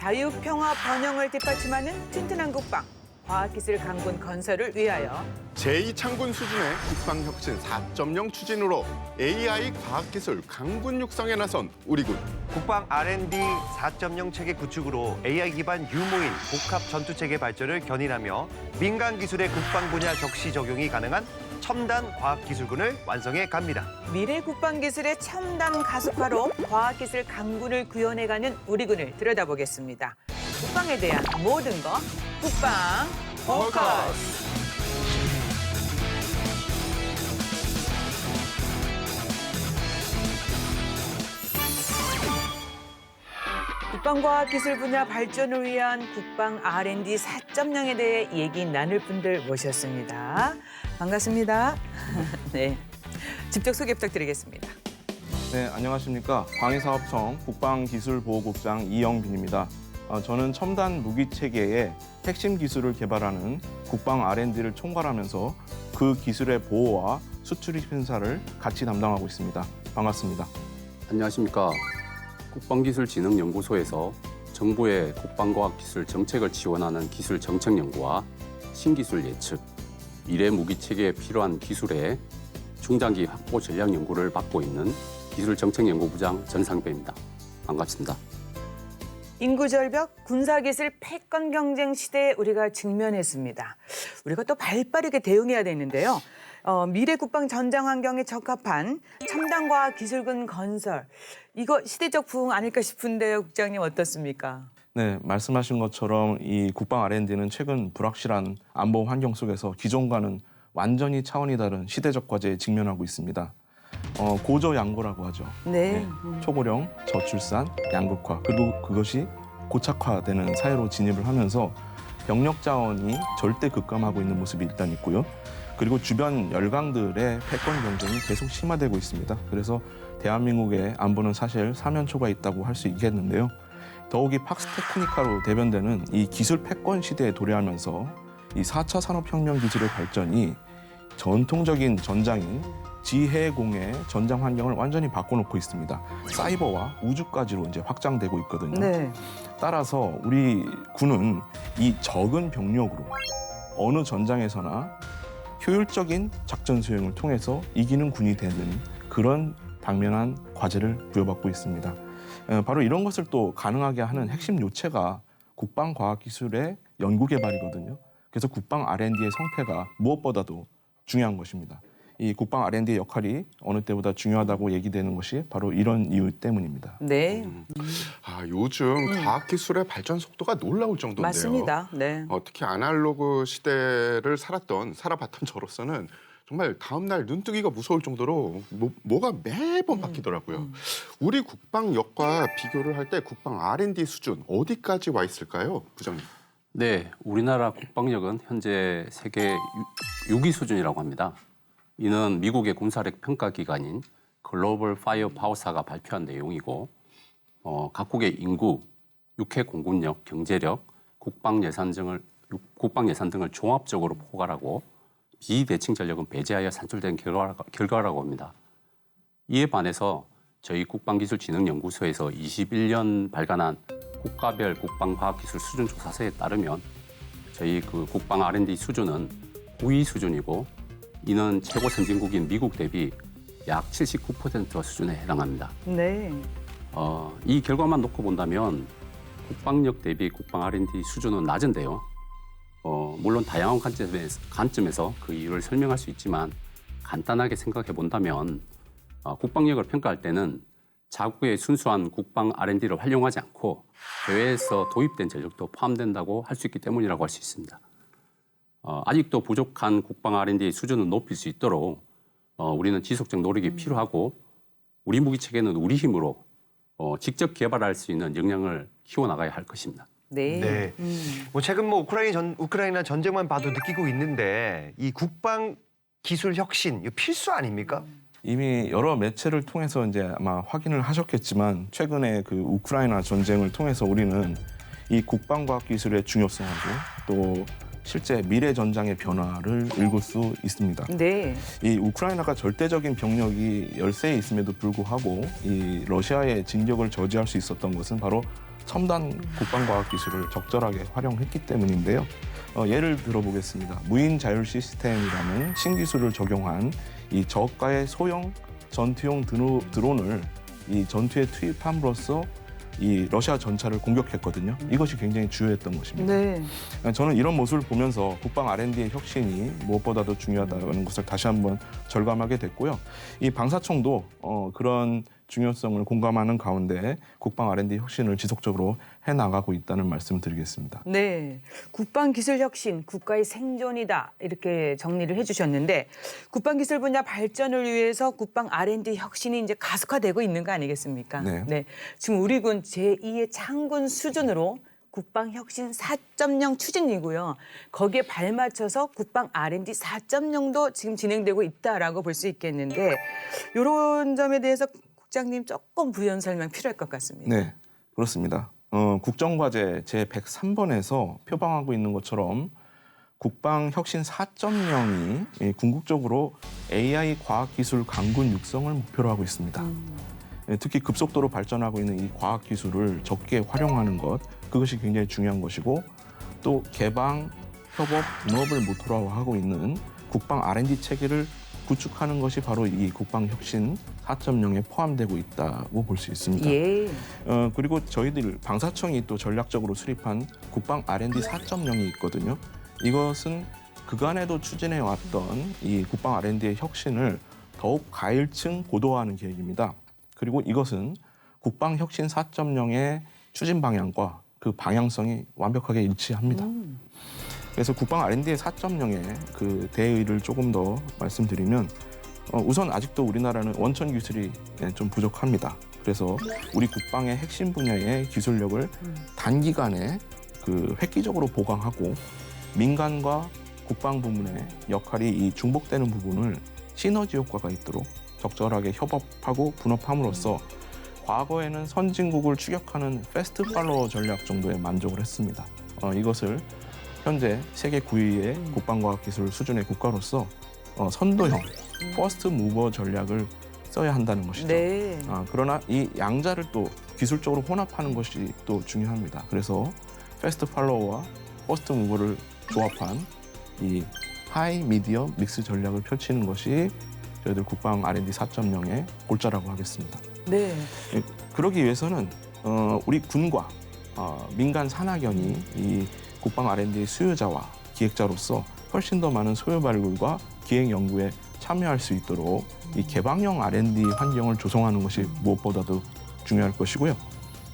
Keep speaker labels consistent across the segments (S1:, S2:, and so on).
S1: 자유, 평화, 번영을 뒷받침하는 튼튼한 국방, 과학기술 강군 건설을 위하여
S2: 제2창군 수준의 국방혁신 4.0 추진으로 AI 과학기술 강군 육성에 나선 우리 군.
S3: 국방 R&D 4.0 체계 구축으로 AI 기반 유무인 복합 전투체계 발전을 견인하며 민간 기술의 국방 분야 적시 적용이 가능한 첨단 과학기술군을 완성해 갑니다.
S1: 미래 국방기술의 첨단 가속화로 과학기술 강군을 구현해가는 우리 군을 들여다보겠습니다. 국방에 대한 모든 것, 국방 포커스! 국방과학기술 분야 발전을 위한 국방 R&D 4.0에 대해 얘기 나눌 분들 모셨습니다. 반갑습니다. 네, 직접 소개 부탁드리겠습니다.
S4: 네, 안녕하십니까. 방위사업청 국방기술보호국장 이영빈입니다. 저는 첨단 무기체계의 핵심 기술을 개발하는 국방 R&D를 총괄하면서 그 기술의 보호와 수출 심사를 같이 담당하고 있습니다. 반갑습니다.
S5: 안녕하십니까. 국방기술진흥연구소에서 정부의 국방과학기술 정책을 지원하는 기술정책연구와 신기술 예측, 미래 무기체계에 필요한 기술의 중장기 확보 전략 연구를 맡고 있는 기술정책연구부장 전상배입니다. 반갑습니다.
S1: 인구절벽, 군사기술 패권 경쟁 시대에 우리가 직면했습니다. 우리가 또 발빠르게 대응해야 되는데요. 미래 국방 전장 환경에 적합한 첨단 과학 기술군 건설. 이거 시대적 부흥 아닐까 싶은데요, 국장님 어떻습니까?
S4: 네, 말씀하신 것처럼 이 국방 R&D는 최근 불확실한 안보 환경 속에서 기존과는 완전히 차원이 다른 시대적 과제에 직면하고 있습니다. 고저양고라고 하죠.
S1: 네.
S4: 초고령, 저출산, 양극화, 그리고 그것이 고착화되는 사회로 진입을 하면서 병력 자원이 절대 급감하고 있는 모습이 일단 있고요. 그리고 주변 열강들의 패권 경쟁이 계속 심화되고 있습니다. 그래서 대한민국의 안보는 사실 사면초가 있다고 할 수 있겠는데요. 더욱이 팍스테크니카로 대변되는 이 기술 패권 시대에 도래하면서 이 4차 산업혁명 기술의 발전이 전통적인 전장인 지해공의 전장 환경을 완전히 바꿔놓고 있습니다. 사이버와 우주까지로 이제 확장되고 있거든요.
S1: 네.
S4: 따라서 우리 군은 이 적은 병력으로 어느 전장에서나 효율적인 작전 수행을 통해서 이기는 군이 되는 그런 당면한 과제를 부여받고 있습니다. 바로 이런 것을 또 가능하게 하는 핵심 요체가 국방과학기술의 연구개발이거든요. 그래서 국방 R&D의 성패가 무엇보다도 중요한 것입니다. 이 국방 R&D의 역할이 어느 때보다 중요하다고 얘기되는 것이 바로 이런 이유 때문입니다.
S1: 네.
S2: 요즘 과학기술의 발전 속도가 놀라울 정도인데요.
S1: 맞습니다. 네.
S2: 특히 아날로그 시대를 살아봤던 저로서는 정말 다음 날 눈뜨기가 무서울 정도로 뭐가 매번 바뀌더라고요. 우리 국방력과 비교를 할 때 국방 R&D 수준 어디까지 와 있을까요, 부장님?
S5: 네, 우리나라 국방력은 현재 세계 6위 수준이라고 합니다. 이는 미국의 군사력 평가기관인 글로벌 파이어 파워사가 발표한 내용이고 각국의 인구, 육해 공군력, 경제력, 국방 예산 등을 종합적으로 포괄하고 비대칭 전력은 배제하여 산출된 결과라고 합니다. 이에 반해서 저희 국방기술진흥연구소에서 21년 발간한 국가별 국방과학기술 수준 조사서에 따르면 저희 국방 R&D 수준은 9위 수준이고 이는 최고 선진국인 미국 대비 약 79% 수준에 해당합니다.
S1: 네.
S5: 이 결과만 놓고 본다면 국방력 대비 국방 R&D 수준은 낮은데요. 물론 다양한 관점에서 그 이유를 설명할 수 있지만 간단하게 생각해 본다면 국방력을 평가할 때는 자국의 순수한 국방 R&D를 활용하지 않고 해외에서 도입된 전력도 포함된다고 할 수 있기 때문이라고 할 수 있습니다. 아직도 부족한 국방 R&D 수준을 높일 수 있도록 우리는 지속적 노력이 필요하고 우리 무기 체계는 우리 힘으로 직접 개발할 수 있는 역량을 키워나가야 할 것입니다.
S1: 네.
S3: 네. 최근 우크라이나 전쟁만 봐도 느끼고 있는데 이 국방 기술 혁신 이거 필수 아닙니까?
S4: 이미 여러 매체를 통해서 이제 아마 확인을 하셨겠지만 최근에 그 우크라이나 전쟁을 통해서 우리는 이 국방과학 기술의 중요성하고 또 실제 미래 전장의 변화를 읽을 수 있습니다.
S1: 네.
S4: 이 우크라이나가 절대적인 병력이 열세에 있음에도 불구하고 이 러시아의 진격을 저지할 수 있었던 것은 바로 첨단 국방과학 기술을 적절하게 활용했기 때문인데요. 예를 들어보겠습니다. 무인 자율 시스템이라는 신기술을 적용한 이 저가의 소형 전투용 드론을 이 전투에 투입함으로써 이 러시아 전차를 공격했거든요. 이것이 굉장히 주요했던 것입니다.
S1: 네.
S4: 저는 이런 모습을 보면서 국방 R&D의 혁신이 무엇보다도 중요하다는 것을 다시 한번 절감하게 됐고요. 이 방사청도 그런 중요성을 공감하는 가운데 국방 R&D 혁신을 지속적으로 해나가고 있다는 말씀을 드리겠습니다.
S1: 네. 국방기술 혁신, 국가의 생존이다. 이렇게 정리를 해주셨는데 국방기술 분야 발전을 위해서 국방 R&D 혁신이 이제 가속화되고 있는 거 아니겠습니까?
S4: 네.
S1: 지금 우리 군 제2의 창군 수준으로 국방혁신 4.0 추진이고요. 거기에 발맞춰서 국방 R&D 4.0도 지금 진행되고 있다라고 볼 수 있겠는데 이런 점에 대해서 국장님 조금 부연 설명 필요할 것 같습니다.
S4: 네, 그렇습니다. 국정과제 제103번에서 표방하고 있는 것처럼 국방혁신 4.0이 궁극적으로 AI 과학기술 강군 육성을 목표로 하고 있습니다. 특히 급속도로 발전하고 있는 이 과학기술을 적게 활용하는 것, 그것이 굉장히 중요한 것이고 또 개방, 협업, 분업을 모토로 하고 있는 국방 R&D 체계를 구축하는 것이 바로 이 국방혁신 4.0에 포함되고 있다고 볼 수 있습니다.
S1: 예.
S4: 그리고 저희들 방사청이 또 전략적으로 수립한 국방 R&D 4.0이 있거든요. 이것은 그간에도 추진해 왔던 이 국방 R&D의 혁신을 더욱 가일층 고도화하는 계획입니다. 그리고 이것은 국방혁신 4.0의 추진 방향과 그 방향성이 완벽하게 일치합니다. 그래서 국방 R&D의 4.0의 그 대의를 조금 더 말씀드리면 우선 아직도 우리나라는 원천 기술이 좀 부족합니다. 그래서 우리 국방의 핵심 분야의 기술력을 단기간에 그 획기적으로 보강하고 민간과 국방 부문의 역할이 이 중복되는 부분을 시너지 효과가 있도록 적절하게 협업하고 분업함으로써 과거에는 선진국을 추격하는 패스트 팔로워 전략 정도에 만족을 했습니다. 이것을 현재 세계 9위의 국방과학기술 수준의 국가로서 선도형, 퍼스트 무버 전략을 써야 한다는 것이죠.
S1: 네.
S4: 그러나 이 양자를 또 기술적으로 혼합하는 것이 또 중요합니다. 그래서 패스트 팔로워와 퍼스트 무버를 조합한 이 하이, 미디엄, 믹스 전략을 펼치는 것이 저희들 국방 R&D 4.0의 골자라고 하겠습니다.
S1: 네.
S4: 그러기 위해서는 우리 군과 민간 산학연이 이 국방 R&D 수요자와 기획자로서 훨씬 더 많은 소요 발굴과 기획 연구에 참여할 수 있도록 이 개방형 R&D 환경을 조성하는 것이 무엇보다도 중요할 것이고요.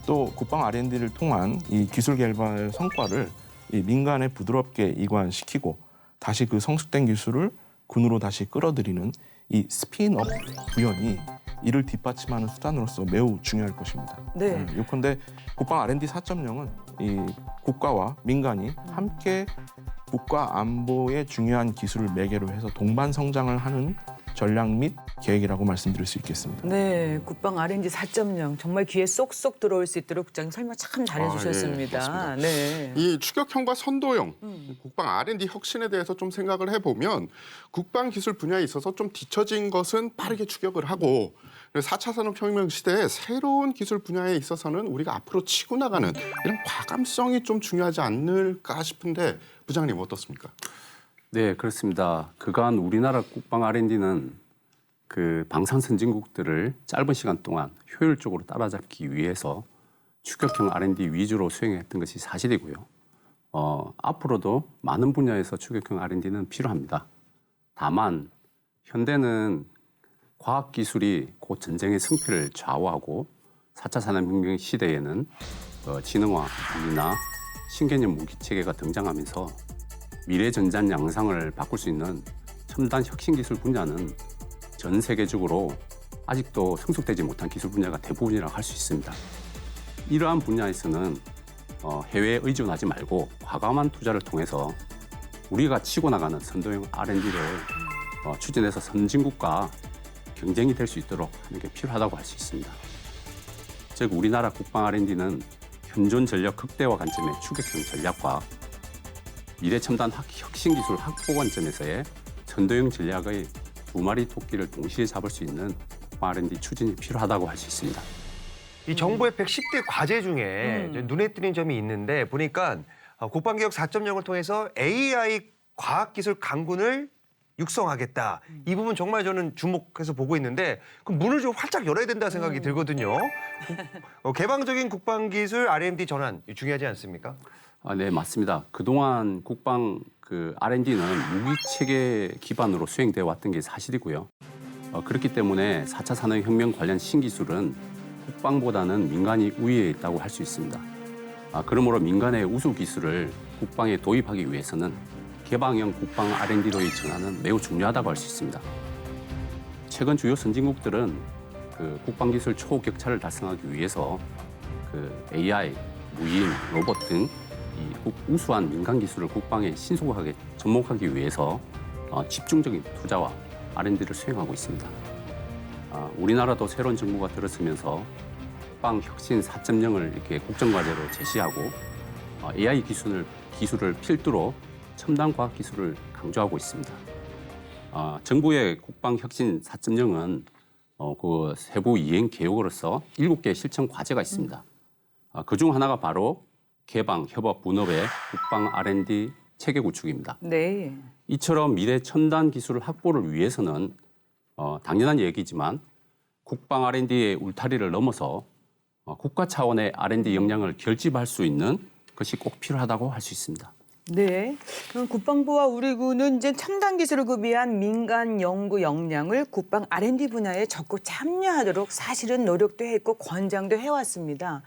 S4: 또 국방 R&D를 통한 이 기술 개발 성과를 이 민간에 부드럽게 이관시키고 다시 그 성숙된 기술을 군으로 다시 끌어들이는 이 스핀업 구현이 이를 뒷받침하는 수단으로서 매우 중요할 것입니다.
S1: 네.
S4: 요컨대 국방 R&D 4.0은 이 국가와 민간이 함께 국가 안보의 중요한 기술을 매개로 해서 동반 성장을 하는 전략 및 계획이라고 말씀드릴 수 있겠습니다.
S1: 네, 국방 R&D 4.0 정말 귀에 쏙쏙 들어올 수 있도록 국장님 설명 참 잘해주셨습니다.
S2: 맞습니다.
S1: 네.
S2: 이 추격형과 선도형 국방 R&D 혁신에 대해서 좀 생각을 해보면 국방 기술 분야에 있어서 좀 뒤처진 것은 빠르게 추격을 하고 4차 산업혁명 시대에 새로운 기술 분야에 있어서는 우리가 앞으로 치고 나가는 이런 과감성이 좀 중요하지 않을까 싶은데 부장님 어떻습니까?
S5: 네, 그렇습니다. 그간 우리나라 국방 R&D는 그 방산 선진국들을 짧은 시간 동안 효율적으로 따라잡기 위해서 추격형 R&D 위주로 수행했던 것이 사실이고요. 앞으로도 많은 분야에서 추격형 R&D는 필요합니다. 다만 현대는 과학기술이 곧 전쟁의 승패를 좌우하고 4차 산업혁명 시대에는 지능화나 신개념 무기체계가 등장하면서 미래 전장 양상을 바꿀 수 있는 첨단 혁신 기술 분야는 전 세계적으로 아직도 성숙되지 못한 기술 분야가 대부분이라고 할 수 있습니다. 이러한 분야에서는 해외에 의존하지 말고 과감한 투자를 통해서 우리가 치고 나가는 선도형 R&D를 추진해서 선진국과 경쟁이 될 수 있도록 하는 게 필요하다고 할 수 있습니다. 즉 우리나라 국방 R&D는 현존 전력 극대화 관점의 추격형 전략과 미래 첨단 혁신 기술 확보 관점에서의 선도형 전략의 두 마리 토끼를 동시에 잡을 수 있는 R&D 추진이 필요하다고 할 수 있습니다.
S3: 이 정부의 110대 과제 중에 이제 눈에 띄는 점이 있는데 보니까 국방개혁 4.0을 통해서 AI 과학기술 강군을 육성하겠다. 이 부분 정말 저는 주목해서 보고 있는데 그 문을 좀 활짝 열어야 된다 생각이 들거든요. 개방적인 국방기술 R&D 전환 중요하지 않습니까?
S5: 네, 맞습니다. 그동안 국방 R&D는 무기 체계 기반으로 수행되어 왔던 게 사실이고요. 그렇기 때문에 4차 산업혁명 관련 신기술은 국방보다는 민간이 우위에 있다고 할 수 있습니다. 그러므로 민간의 우수 기술을 국방에 도입하기 위해서는 개방형 국방 R&D로의 전환은 매우 중요하다고 할 수 있습니다. 최근 주요 선진국들은 국방기술 초격차를 달성하기 위해서 AI, 무인, 로봇 등 이 우수한 민간 기술을 국방에 신속하게 접목하기 위해서 집중적인 투자와 R&D를 수행하고 있습니다. 우리나라도 새로운 정부가 들어서면서 국방 혁신 4.0을 이렇게 국정과제로 제시하고 AI 기술을 필두로 첨단 과학 기술을 강조하고 있습니다. 정부의 국방 혁신 4.0은 그 세부 이행 계획으로서 7개 실천 과제가 있습니다. 그중 하나가 바로 개방, 협업, 분업의 국방 R&D 체계 구축입니다.
S1: 네.
S5: 이처럼 미래 첨단 기술 확보를 위해서는 당연한 얘기지만 국방 R&D의 울타리를 넘어서 국가 차원의 R&D 역량을 결집할 수 있는 것이 꼭 필요하다고 할 수 있습니다.
S1: 네. 그럼 국방부와 우리 군은 이제 첨단 기술을 구비한 민간 연구 역량을 국방 R&D 분야에 적극 참여하도록 사실은 노력도 했고 권장도 해왔습니다.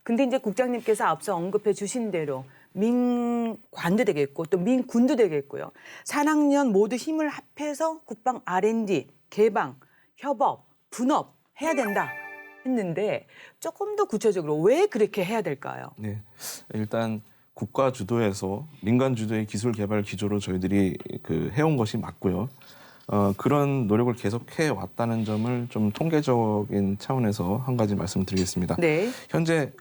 S1: 근데 이제 국장님께서 앞서 언급해 주신 대로 민관도 되겠고 또 민군도 되겠고요. 산학년 모두 힘을 합해서 국방 R&D, 개방, 협업, 분업 해야 된다 했는데 조금 더 구체적으로 왜 그렇게 해야 될까요?
S4: 네, 일단 국가 주도에서 민간 주도의 기술 개발 기조로 저희들이 해온 것이 맞고요. 그런 노력을 계속해 왔다는 점을 좀 통계적인 차원에서 한 가지 말씀드리겠습니다.
S1: 네.
S4: 현재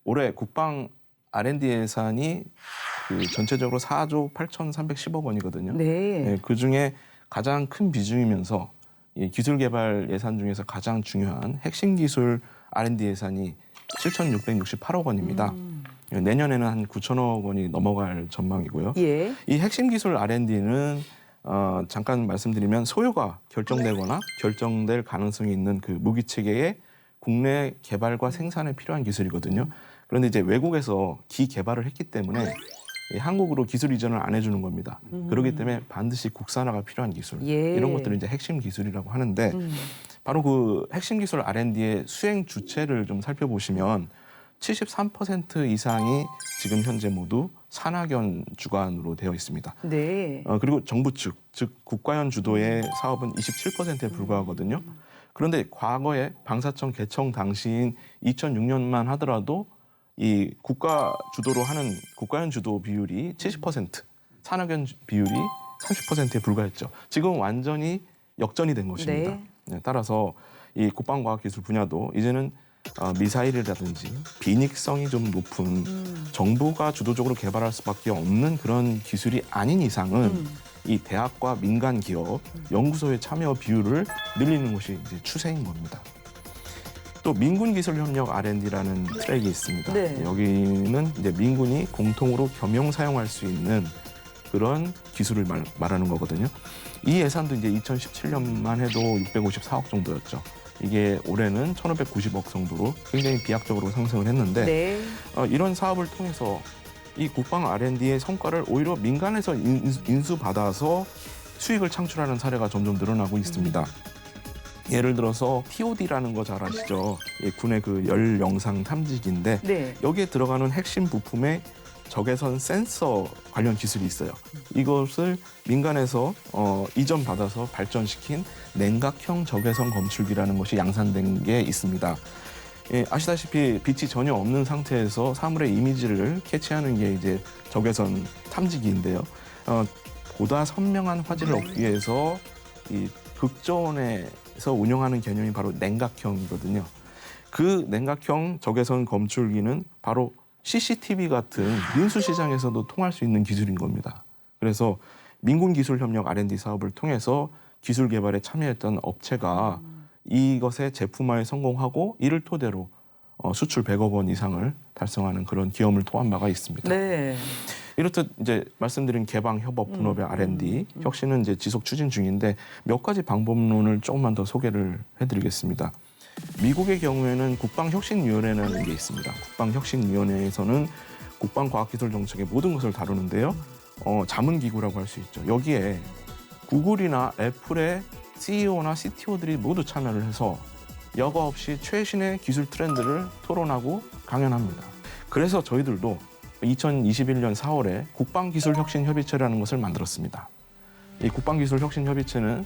S4: 올해 국방 R&D 예산이 전체적으로 4조 8,310억 원이거든요.
S1: 네.
S4: 그 중에 가장 큰 비중이면서 이 기술 개발 예산 중에서 가장 중요한 핵심 기술 R&D 예산이 7,668억 원입니다. 내년에는 한 9천억 원이 넘어갈 전망이고요.
S1: 예.
S4: 이 핵심 기술 R&D는 잠깐 말씀드리면 소요가 결정되거나 결정될 가능성이 있는 그 무기 체계의 국내 개발과 생산에 필요한 기술이거든요. 그런데 이제 외국에서 기개발을 했기 때문에 한국으로 기술 이전을 안 해주는 겁니다. 그렇기 때문에 반드시 국산화가 필요한 기술.
S1: 예.
S4: 이런 것들을 이제 핵심 기술이라고 하는데 바로 그 핵심 기술 R&D의 수행 주체를 좀 살펴보시면 73% 이상이 지금 현재 모두 산학연 주관으로 되어 있습니다.
S1: 네.
S4: 그리고 정부 측, 즉 국가연 주도의 사업은 27%에 불과하거든요. 그런데 과거에 방사청 개청 당시인 2006년만 하더라도 이 국가 주도로 하는 국가연 주도 비율이 70%, 산학연 비율이 30%에 불과했죠. 지금 완전히 역전이 된 것입니다.
S1: 네.
S4: 네, 따라서 이 국방과학기술 분야도 이제는 미사일이라든지 비닉성이 좀 높은 정부가 주도적으로 개발할 수밖에 없는 그런 기술이 아닌 이상은 이 대학과 민간 기업, 연구소의 참여 비율을 늘리는 것이 이제 추세인 겁니다. 또 민군 기술 협력 R&D라는 트랙이 있습니다.
S1: 네.
S4: 여기는 이제 민군이 공통으로 겸용 사용할 수 있는 그런 기술을 말하는 거거든요. 이 예산도 이제 2017년만 해도 654억 정도였죠. 이게 올해는 1,590억 정도로 굉장히 비약적으로 상승을 했는데
S1: 네.
S4: 이런 사업을 통해서 이 국방 R&D의 성과를 오히려 민간에서 인수받아서 수익을 창출하는 사례가 점점 늘어나고 있습니다. 예를 들어서 TOD라는 거 잘 아시죠? 군의 그 열 영상 탐지기인데
S1: 네.
S4: 여기에 들어가는 핵심 부품에 적외선 센서 관련 기술이 있어요. 이것을 민간에서 이전받아서 발전시킨 냉각형 적외선 검출기라는 것이 양산된 게 있습니다. 아시다시피 빛이 전혀 없는 상태에서 사물의 이미지를 캐치하는 게 이제 적외선 탐지기인데요. 보다 선명한 화질을 얻기 위해서 이 극저온에서 운영하는 개념이 바로 냉각형이거든요. 그 냉각형 적외선 검출기는 바로 CCTV 같은 민수 시장에서도 통할 수 있는 기술인 겁니다. 그래서 민군기술협력 R&D 사업을 통해서 기술 개발에 참여했던 업체가 이것의 제품화에 성공하고 이를 토대로 수출 100억 원 이상을 달성하는 그런 기업을 토한 바가 있습니다.
S1: 네.
S4: 이렇듯 이제 말씀드린 개방 협업 분업의 R&D 혁신은 이제 지속 추진 중인데 몇 가지 방법론을 조금만 더 소개를 해드리겠습니다. 미국의 경우에는 국방혁신위원회라는 게 있습니다. 국방혁신위원회에서는 국방과학기술정책의 모든 것을 다루는데요. 자문기구라고 할 수 있죠. 여기에 구글이나 애플의 CEO나 CTO들이 모두 참여를 해서 여과 없이 최신의 기술 트렌드를 토론하고 강연합니다. 그래서 저희들도 2021년 4월에 국방기술혁신협의체라는 것을 만들었습니다. 이 국방기술혁신협의체는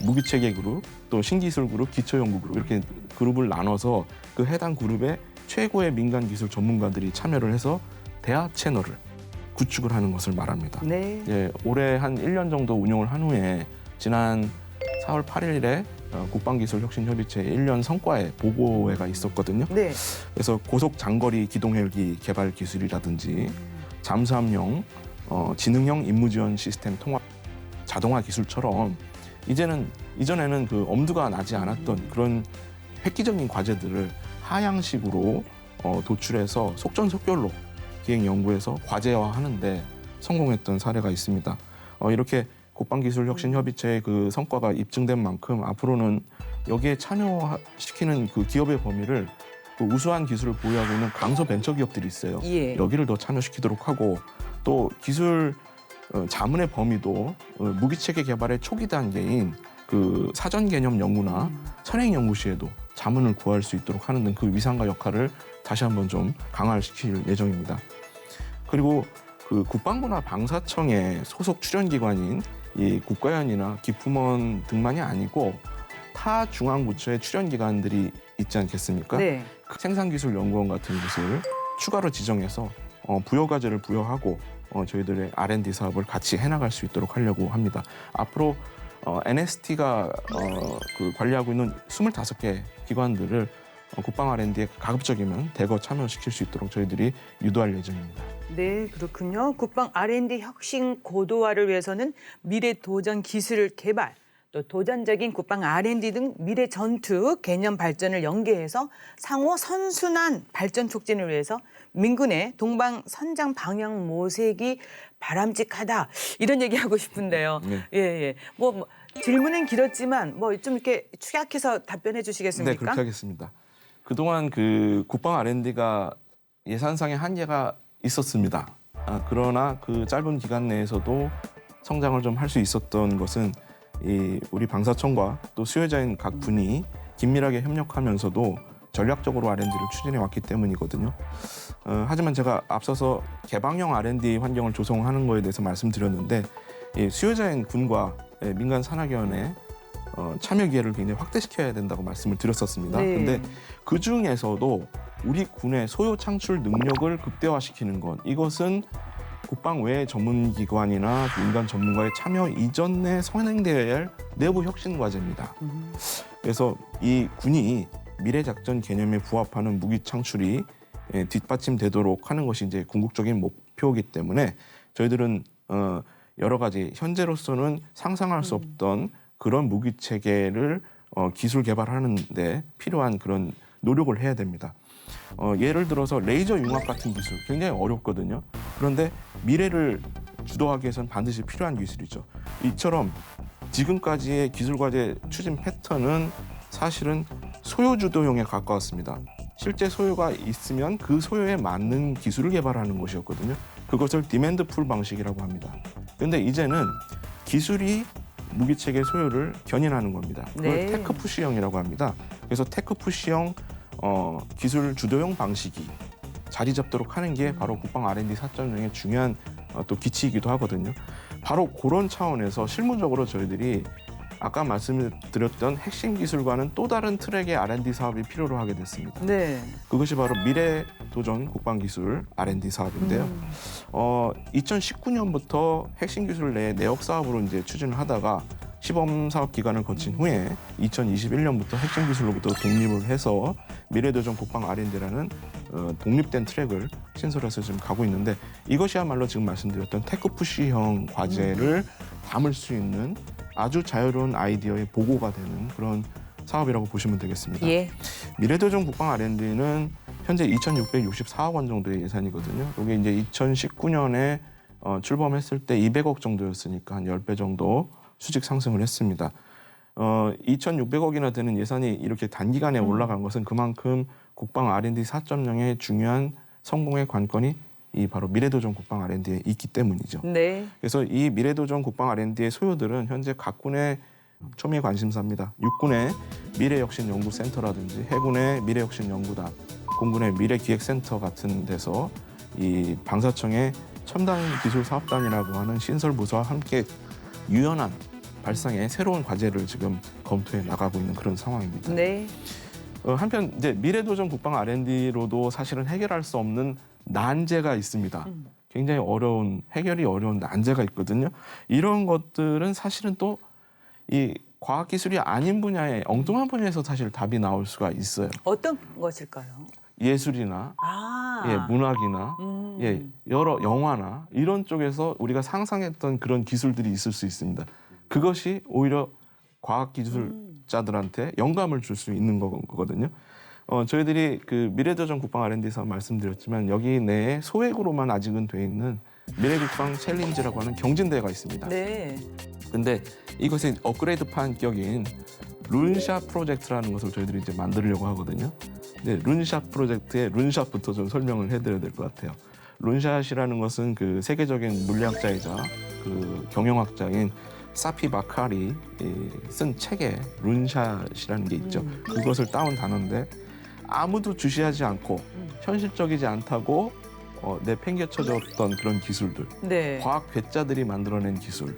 S4: 무기체계 그룹, 또 신기술 그룹, 기초연구 그룹 이렇게 그룹을 나눠서 그 해당 그룹의 최고의 민간 기술 전문가들이 참여를 해서 대화 채널을 구축을 하는 것을 말합니다.
S1: 네.
S4: 예, 올해 한 1년 정도 운영을 한 후에 지난 4월 8일에 국방기술혁신협의체 1년 성과의 보고회가 있었거든요.
S1: 네.
S4: 그래서 고속 장거리 기동헬기 개발 기술이라든지 잠수함용 지능형 임무지원 시스템 통합 자동화 기술처럼 이전에는 그 엄두가 나지 않았던 그런 획기적인 과제들을 하향식으로 도출해서 속전속결로 기획 연구에서 과제화하는데 성공했던 사례가 있습니다. 이렇게 국방기술혁신협의체의 그 성과가 입증된 만큼 앞으로는 여기에 참여시키는 그 기업의 범위를 그 우수한 기술을 보유하고 있는 강소 벤처 기업들이 있어요.
S1: 예.
S4: 여기를 더 참여시키도록 하고 또 기술 자문의 범위도 무기체계 개발의 초기 단계인 그 사전 개념 연구나 선행 연구 시에도 자문을 구할 수 있도록 하는 등 그 위상과 역할을 다시 한번 좀 강화시킬 예정입니다. 그리고 그 국방부나 방사청의 소속 출연기관인 이 국가연이나 기품원 등만이 아니고 타 중앙부처의 출연기관들이 있지 않겠습니까?
S1: 네.
S4: 생산기술연구원 같은 곳을 추가로 지정해서 부여과제를 부여하고 저희들의 R&D 사업을 같이 해나갈 수 있도록 하려고 합니다. 앞으로 NST가 그 관리하고 있는 25개 기관들을 국방 R&D에 가급적이면 대거 참여시킬 수 있도록 저희들이 유도할 예정입니다.
S1: 네, 그렇군요. 국방 R&D 혁신 고도화를 위해서는 미래 도전 기술 개발, 또 도전적인 국방 R&D 등 미래 전투 개념 발전을 연계해서 상호 선순환 발전 촉진을 위해서 민군의 동방 선장 방향 모색이 바람직하다. 이런 얘기하고 싶은데요.
S4: 네.
S1: 예, 예. 뭐 질문은 길었지만 뭐 좀 이렇게 축약해서 답변해 주시겠습니까?
S4: 네, 그렇게 하겠습니다. 그동안 그 국방 R&D가 예산상의 한계가 있었습니다. 그러나 그 짧은 기간 내에서도 성장을 좀 할 수 있었던 것은 우리 방사청과 또 수혜자인 각 군이 긴밀하게 협력하면서도 전략적으로 R&D를 추진해 왔기 때문이거든요. 하지만 제가 앞서서 개방형 R&D 환경을 조성하는 거에 대해서 말씀드렸는데 수혜자인 군과 민간 산학위원회 참여 기회를 굉장히 확대시켜야 된다고 말씀을 드렸었습니다. 그런데
S1: 네.
S4: 그 중에서도 우리 군의 소요 창출 능력을 극대화시키는 것, 이것은 국방 외 전문기관이나 민간 전문가의 참여 이전에 선행되어야 할 내부 혁신 과제입니다. 그래서 이 군이 미래 작전 개념에 부합하는 무기 창출이 뒷받침되도록 하는 것이 이제 궁극적인 목표이기 때문에 저희들은 여러 가지 현재로서는 상상할 수 없던 그런 무기 체계를 기술 개발하는 데 필요한 그런 노력을 해야 됩니다. 예를 들어서 레이저 융합 같은 기술 굉장히 어렵거든요. 그런데 미래를 주도하기 위해서는 반드시 필요한 기술이죠. 이처럼 지금까지의 기술 과제 추진 패턴은 사실은 소요 주도형에 가까웠습니다. 실제 소요가 있으면 그 소요에 맞는 기술을 개발하는 것이었거든요. 그것을 디맨드 풀 방식이라고 합니다. 그런데 이제는 기술이 무기체계 소요를 견인하는 겁니다. 그걸
S1: 네.
S4: 테크 푸시형이라고 합니다. 그래서 테크 푸시형 기술 주도형 방식이 자리 잡도록 하는 게 바로 국방 R&D 4.0의 중요한 또 기치이기도 하거든요. 바로 그런 차원에서 실무적으로 저희들이 아까 말씀드렸던 핵심 기술과는 또 다른 트랙의 R&D 사업이 필요로 하게 됐습니다.
S1: 네.
S4: 그것이 바로 미래 도전 국방기술 R&D 사업인데요. 2019년부터 핵심 기술 내 내역 사업으로 이제 추진을 하다가 시범 사업 기간을 거친 후에 2021년부터 핵심 기술로부터 독립을 해서 미래 도전 국방 R&D라는 독립된 트랙을 신설해서 지금 가고 있는데 이것이야말로 지금 말씀드렸던 테크푸시형 과제를 담을 수 있는 아주 자유로운 아이디어의 보고가 되는 그런 사업이라고 보시면 되겠습니다.
S1: 예.
S4: 미래도전 국방 R&D는 현재 2,664억 원 정도의 예산이거든요. 이게 이제 2019년에 출범했을 때 200억 정도였으니까 한 10배 정도 수직 상승을 했습니다. 2,600억이나 되는 예산이 이렇게 단기간에 올라간 것은 그만큼 국방 R&D 4.0의 중요한 성공의 관건이 이 바로 미래도전 국방 R&D에 있기 때문이죠.
S1: 네.
S4: 그래서 이 미래도전 국방 R&D의 소요들은 현재 각 군의 초미의 관심사입니다. 육군의 미래혁신연구센터라든지 해군의 미래혁신연구단, 공군의 미래기획센터 같은 데서 이 방사청의 첨단기술사업단이라고 하는 신설부서와 함께 유연한 발상의 새로운 과제를 지금 검토해 나가고 있는 그런 상황입니다.
S1: 네.
S4: 한편 이제 미래도전 국방 R&D로도 사실은 해결할 수 없는 난제가 있습니다. 굉장히 해결이 어려운 난제가 있거든요. 이런 것들은 사실은 또 이 과학기술이 아닌 분야의 엉뚱한 분야에서 사실 답이 나올 수가 있어요.
S1: 어떤 것일까요?
S4: 예술이나
S1: 아.
S4: 문학이나 여러 영화나 이런 쪽에서 우리가 상상했던 그런 기술들이 있을 수 있습니다. 그것이 오히려 과학기술자들한테 영감을 줄 수 있는 거거든요. 저희들이 그 미래도전 국방 R&D에서 말씀드렸지만 여기 내에 소액으로만 아직은 돼 있는 미래국방 챌린지라고 하는 경진대회가 있습니다.
S1: 네.
S4: 근데 이것의 업그레이드판 격인 룬샷 프로젝트라는 것을 저희들이 이제 만들려고 하거든요. 네, 룬샷 프로젝트의 룬샷부터 좀 설명을 해드려야 될 것 같아요. 룬샷이라는 것은 그 세계적인 물리학자이자 그 경영학자인 사피 마카리 쓴 책에 룬샷이라는 게 있죠. 그것을 따온 단어인데 아무도 주시하지 않고 현실적이지 않다고 내팽개쳐졌던 그런 기술들,
S1: 네.
S4: 과학 괴짜들이 만들어낸 기술,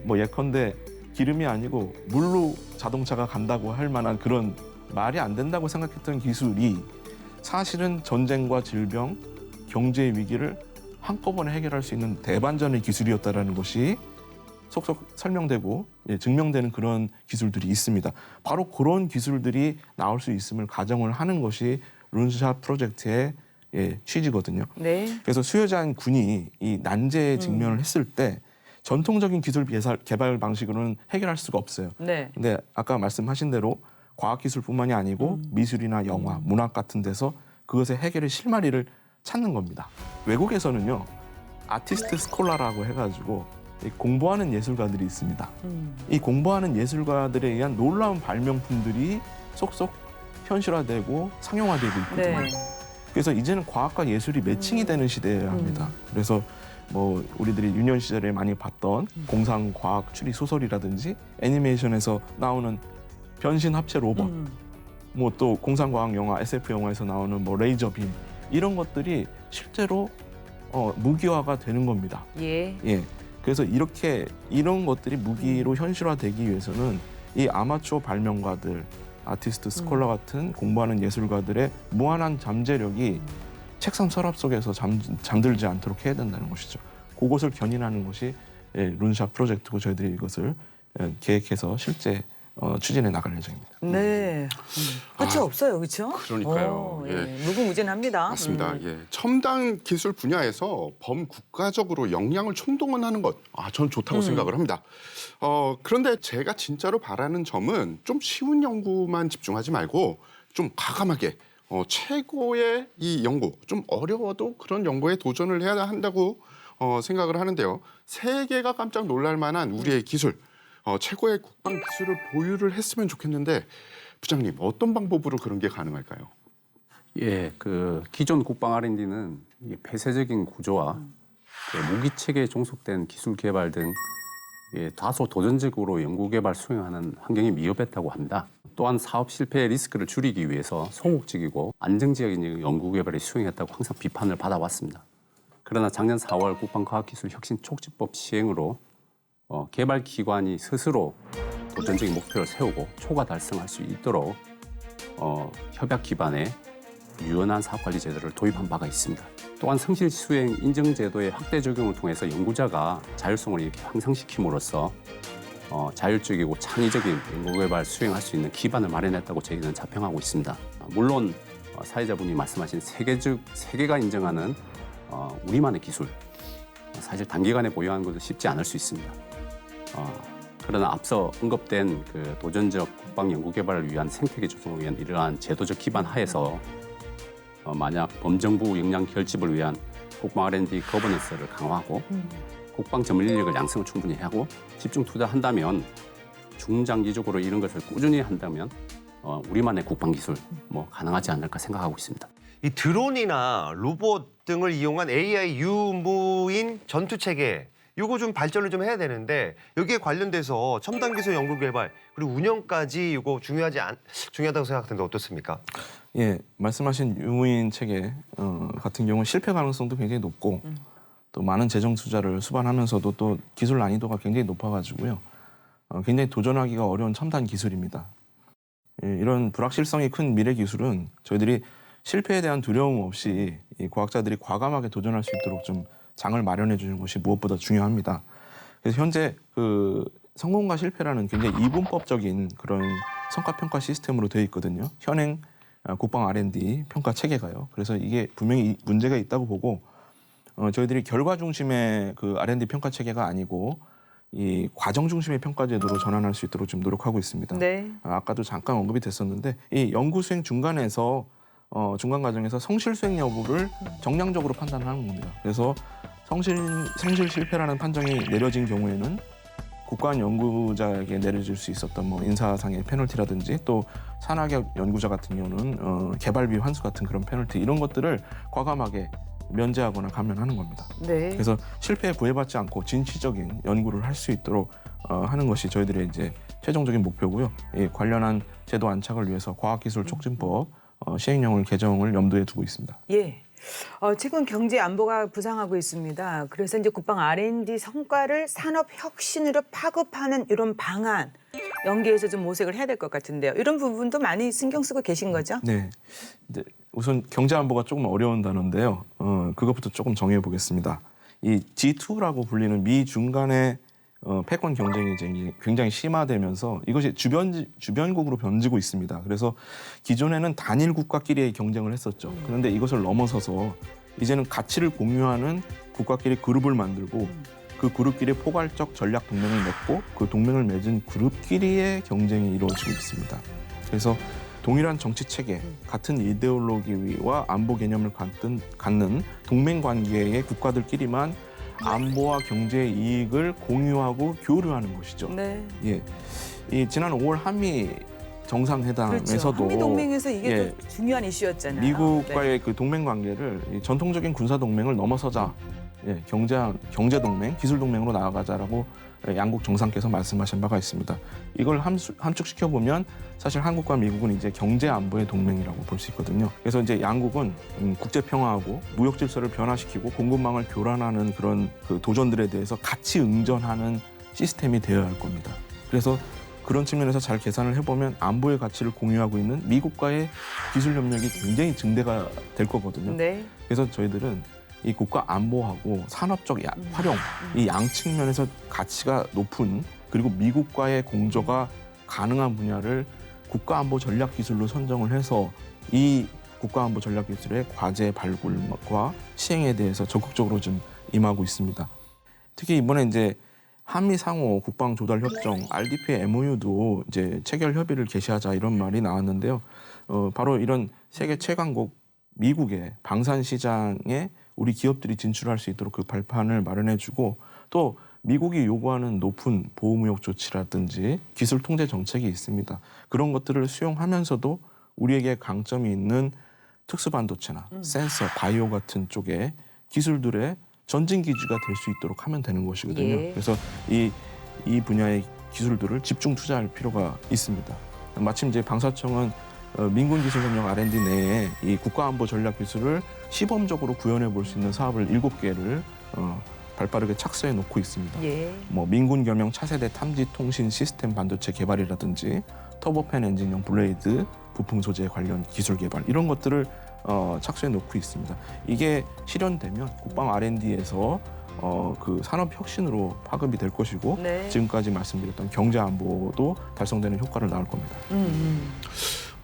S4: 뭐 예컨대 기름이 아니고 물로 자동차가 간다고 할 만한 그런 말이 안 된다고 생각했던 기술이 사실은 전쟁과 질병, 경제 위기를 한꺼번에 해결할 수 있는 대반전의 기술이었다라는 것이 속속 설명되고 증명되는 그런 기술들이 있습니다. 바로 그런 기술들이 나올 수 있음을 가정을 하는 것이 룬샷 프로젝트의 취지거든요.
S1: 네.
S4: 그래서 수요자인 군이 이 난제에 직면을 했을 때 전통적인 기술 개발 방식으로는 해결할 수가 없어요.
S1: 네.
S4: 근데 아까 말씀하신 대로 과학기술뿐만이 아니고 미술이나 영화, 문학 같은 데서 그것의 해결의 실마리를 찾는 겁니다. 외국에서는요, 아티스트 스콜라라고 해가지고 공부하는 예술가들이 있습니다. 이 공부하는 예술가들에 의한 놀라운 발명품들이 속속 현실화되고 상용화되고 있거든요.
S1: 네.
S4: 그래서 이제는 과학과 예술이 매칭이 되는 시대여야 합니다. 그래서 뭐 우리들이 유년 시절에 많이 봤던 공상 과학 추리 소설이라든지 애니메이션에서 나오는 변신 합체 로봇, 뭐 또 공상 과학 영화, SF 영화에서 나오는 뭐 레이저 빔 이런 것들이 실제로 무기화가 되는 겁니다.
S1: 예.
S4: 예. 그래서 이런 것들이 무기로 현실화되기 위해서는 이 아마추어 발명가들, 아티스트 스콜라 같은 공부하는 예술가들의 무한한 잠재력이 책상 서랍 속에서 잠들지 않도록 해야 된다는 것이죠. 그것을 견인하는 것이 룬샷 프로젝트고 저희들이 이것을 계획해서 실제 추진해 나갈 예정입니다.
S1: 네. 끝이 없어요, 그렇죠?
S2: 그러니까요. 예.
S1: 무궁무진합니다.
S2: 맞습니다. 예. 첨단 기술 분야에서 범국가적으로 역량을 총동원하는 것, 저는 좋다고 생각을 합니다. 그런데 제가 진짜로 바라는 점은 좀 쉬운 연구만 집중하지 말고 좀 과감하게 최고의 이 연구, 좀 어려워도 그런 연구에 도전을 해야 한다고 생각을 하는데요. 세계가 깜짝 놀랄 만한 우리의 기술, 최고의 국방 기술을 보유를 했으면 좋겠는데 부장님 어떤 방법으로 그런 게 가능할까요?
S5: 예, 그 기존 국방 R&D는 폐쇄적인 구조와 무기 체계에 종속된 기술 개발 등 다소 도전적으로 연구 개발 수행하는 환경이 미흡했다고 합니다. 또한 사업 실패의 리스크를 줄이기 위해서 소극적이고 안정적인 연구 개발에 수행했다고 항상 비판을 받아왔습니다. 그러나 작년 4월 국방과학기술혁신촉진법 시행으로 개발 기관이 스스로 도전적인 목표를 세우고 초과 달성할 수 있도록 협약 기반의 유연한 사업관리 제도를 도입한 바가 있습니다. 또한 성실 수행 인증 제도의 확대 적용을 통해서 연구자가 자율성을 이렇게 향상시킴으로써 자율적이고 창의적인 연구개발 수행할 수 있는 기반을 마련했다고 저희는 자평하고 있습니다. 물론 사회자분이 말씀하신 세계가 인정하는 우리만의 기술, 사실 단기간에 보유하는 것도 쉽지 않을 수 있습니다. 그러나 앞서 언급된 그 도전적 국방 연구 개발을 위한 생태계 조성을 위한 이러한 제도적 기반 하에서 만약 범정부 역량 결집을 위한 국방 R&D 거버넌스를 강화하고 국방 전문 인력을 양성을 충분히 하고 집중 투자한다면 중장기적으로 이런 것을 꾸준히 한다면 우리만의 국방 기술 가능하지 않을까 생각하고 있습니다.
S3: 이 드론이나 로봇 등을 이용한 AI 유무인 전투 체계 요거 좀 발전을 좀 해야 되는데 여기에 관련돼서 첨단 기술 연구 개발 그리고 운영까지 요거 중요하다고 생각하는데 어떻습니까?
S4: 예, 말씀하신 유무인 체계 같은 경우는 실패 가능성도 굉장히 높고 또 많은 재정 투자를 수반하면서도 또 기술 난이도가 굉장히 높아가지고요. 굉장히 도전하기가 어려운 첨단 기술입니다. 예, 이런 불확실성이 큰 미래 기술은 저희들이 실패에 대한 두려움 없이 이 과학자들이 과감하게 도전할 수 있도록 좀 장을 마련해 주는 것이 무엇보다 중요합니다. 그래서 현재 그 성공과 실패라는 굉장히 이분법적인 그런 성과평가 시스템으로 되어 있거든요. 현행 국방 R&D 평가 체계가요. 그래서 이게 분명히 문제가 있다고 보고 저희들이 결과 중심의 그 R&D 평가 체계가 아니고 이 과정 중심의 평가 제도로 전환할 수 있도록 좀 노력하고 있습니다.
S1: 네.
S4: 아까도 잠깐 언급이 됐었는데 이 연구 수행 중간에서 중간 과정에서 성실 수행 여부를 정량적으로 판단하는 겁니다. 그래서 성실 실패라는 판정이 내려진 경우에는 국가원 연구자에게 내려질 수 있었던 인사상의 페널티라든지 또 산하격 연구자 같은 경우는 개발비 환수 같은 그런 페널티 이런 것들을 과감하게 면제하거나 감면하는 겁니다.
S1: 네.
S4: 그래서 실패에 구애받지 않고 진취적인 연구를 할 수 있도록 하는 것이 저희들의 이제 최종적인 목표고요. 이 관련한 제도 안착을 위해서 과학기술촉진법 시행령을 개정을 염두에 두고 있습니다.
S1: 예. 최근 경제 안보가 부상하고 있습니다. 그래서 이제 국방 R&D 성과를 산업 혁신으로 파급하는 이런 방안 연계해서 좀 모색을 해야 될 것 같은데요. 이런 부분도 많이 신경 쓰고 계신 거죠?
S4: 네. 이제 우선 경제 안보가 조금 어려운 단어인데요. 그것부터 조금 정해 보겠습니다. 이 G2라고 불리는 미중 간의 패권 경쟁이 굉장히 심화되면서 이것이 주변국으로 번지고 있습니다. 그래서 기존에는 단일 국가끼리의 경쟁을 했었죠. 그런데 이것을 넘어서서 이제는 가치를 공유하는 국가끼리 그룹을 만들고 그 그룹끼리 포괄적 전략 동맹을 맺고 그 동맹을 맺은 그룹끼리의 경쟁이 이루어지고 있습니다. 그래서 동일한 정치 체계, 같은 이데올로기와 안보 개념을 갖는 동맹 관계의 국가들끼리만 안보와 경제 이익을 공유하고 교류하는 것이죠.
S1: 네.
S4: 예, 이 지난 5월 한미 정상회담에서도
S1: 그렇죠. 한미 동맹에서 이게
S4: 예,
S1: 또 중요한 이슈였잖아요.
S4: 미국과의
S1: 네.
S4: 그 동맹 관계를 이 전통적인 군사 동맹을 넘어서자 예, 경제 동맹, 기술 동맹으로 나아가자라고 양국 정상께서 말씀하신 바가 있습니다. 이걸 함축시켜 보면 사실 한국과 미국은 이제 경제 안보의 동맹이라고 볼 수 있거든요. 그래서 이제 양국은 국제 평화하고 무역 질서를 변화시키고 공급망을 교란하는 그런 그 도전들에 대해서 같이 응전하는 시스템이 되어야 할 겁니다. 그래서 그런 측면에서 잘 계산을 해보면 안보의 가치를 공유하고 있는 미국과의 기술 협력이 굉장히 증대가 될 거거든요.
S1: 네.
S4: 그래서 저희들은 이 국가 안보하고 산업적 활용 이 양 측면에서 가치가 높은 그리고 미국과의 공조가 가능한 분야를 국가안보 전략기술로 선정을 해서 이 국가안보 전략기술의 과제 발굴과 시행에 대해서 적극적으로 좀 임하고 있습니다. 특히 이번에 이제 한미 상호 국방 조달 협정 RDP MOU도 이제 체결 협의를 개시하자 이런 말이 나왔는데요. 바로 이런 세계 최강국 미국의 방산 시장에 우리 기업들이 진출할 수 있도록 그 발판을 마련해주고 또 미국이 요구하는 높은 보호무역 조치라든지 기술 통제 정책이 있습니다. 그런 것들을 수용하면서도 우리에게 강점이 있는 특수반도체나 센서, 바이오 같은 쪽의 기술들의 전진 기지가 될 수 있도록 하면 되는 것이거든요.
S1: 예.
S4: 그래서 이 분야의 기술들을 집중 투자할 필요가 있습니다. 마침 이제 방사청은 민군기술협력 R&D 내에 이 국가안보 전략 기술을 시범적으로 구현해 볼 수 있는 사업을 7개를 발빠르게 착수해 놓고 있습니다.
S1: 예.
S4: 민군 겸용 차세대 탐지 통신 시스템 반도체 개발이라든지 터보팬 엔진용 블레이드 부품 소재 관련 기술 개발 이런 것들을 착수해 놓고 있습니다. 이게 실현되면 국방 R&D에서 그 산업 혁신으로 파급이 될 것이고
S1: 네.
S4: 지금까지 말씀드렸던 경제 안보도 달성되는 효과를 낳을 겁니다.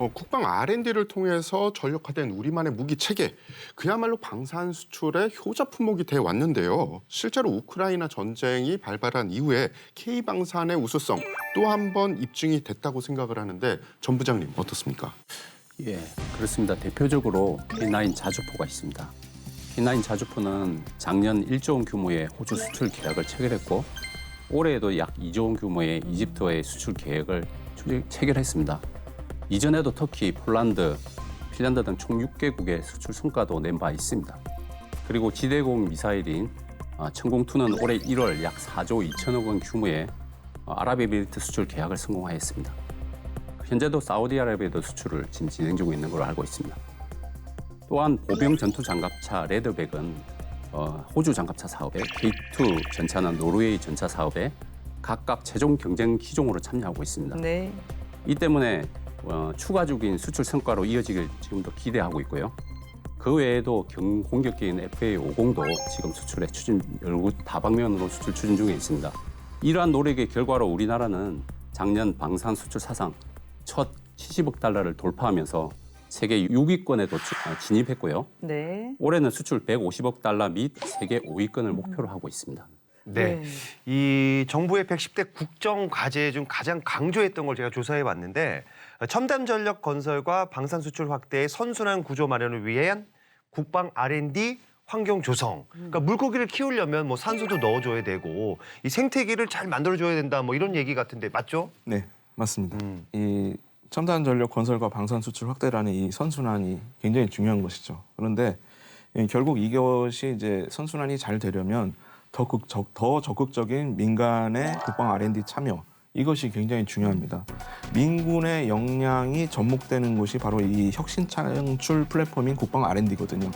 S2: 국방 R&D를 통해서 전력화된 우리만의 무기 체계, 그야말로 방산 수출의 효자 품목이 돼 왔는데요. 실제로 우크라이나 전쟁이 발발한 이후에 K방산의 우수성 또 한 번 입증이 됐다고 생각을 하는데 전 부장님 어떻습니까?
S5: 예, 그렇습니다. 대표적으로 K9 자주포가 있습니다. K9 자주포는 작년 1조 원 규모의 호주 수출 계약을 체결했고 올해에도 약 2조 원 규모의 이집트와의 수출 계획을 체결했습니다. 이전에도 터키, 폴란드, 핀란드 등 총 6개국의 수출 성과도 낸 바 있습니다. 그리고 지대공 미사일인 천공2는 올해 1월 약 4조 2천억 원 규모의 아랍에미리트 수출 계약을 성공하였습니다. 현재도 사우디아라비아도 수출을 지금 진행 중에 있는 걸로 알고 있습니다. 또한 보병 전투 장갑차 레드백은 호주 장갑차 사업에, K2 전차는 노르웨이 전차 사업에 각각 최종 경쟁 기종으로 참여하고 있습니다.
S1: 네.
S5: 이 때문에 추가적인 수출 성과로 이어지길 지금도 기대하고 있고요. 그 외에도 공격기인 FA-50도 지금 수출에 열구 다방면으로 수출 추진 중에 있습니다. 이러한 노력의 결과로 우리나라는 작년 방산 수출 사상 첫 70억 달러를 돌파하면서 세계 6위권에도 진입했고요.
S1: 네.
S5: 올해는 수출 150억 달러 및 세계 5위권을 목표로 하고 있습니다.
S3: 네. 이 정부의 110대 국정 과제 중 가장 강조했던 걸 제가 조사해 봤는데 첨단 전력 건설과 방산 수출 확대의 선순환 구조 마련을 위한 국방 R&D 환경 조성. 그러니까 물고기를 키우려면 뭐 산소도 넣어줘야 되고 이 생태계를 잘 만들어줘야 된다. 뭐 이런 얘기 같은데 맞죠?
S4: 네, 맞습니다. 이 첨단 전력 건설과 방산 수출 확대라는 이 선순환이 굉장히 중요한 것이죠. 그런데 결국 이것이 이제 선순환이 잘 되려면 더 적극적인 민간의 국방 R&D 참여, 이것이 굉장히 중요합니다. 민군의 역량이 접목되는 곳이 바로 이 혁신 창출 플랫폼인 국방 R&D거든요.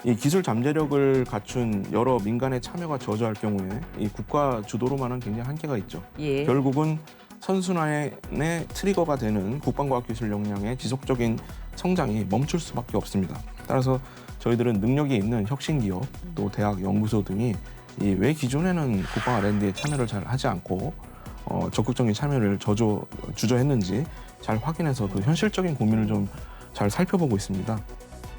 S4: 이 기술 잠재력을 갖춘 여러 민간의 참여가 저조할 경우에 이 국가 주도로만은 굉장히 한계가 있죠.
S1: 예.
S4: 결국은 선순환의 트리거가 되는 국방과학기술 역량의 지속적인 성장이 멈출 수밖에 없습니다. 따라서 저희들은 능력이 있는 혁신기업, 또 대학, 연구소 등이 왜 기존에는 국방 R&D에 참여를 잘 하지 않고 적극적인 참여를 주저했는지 잘 확인해서 그 현실적인 고민을 좀 잘 살펴보고 있습니다.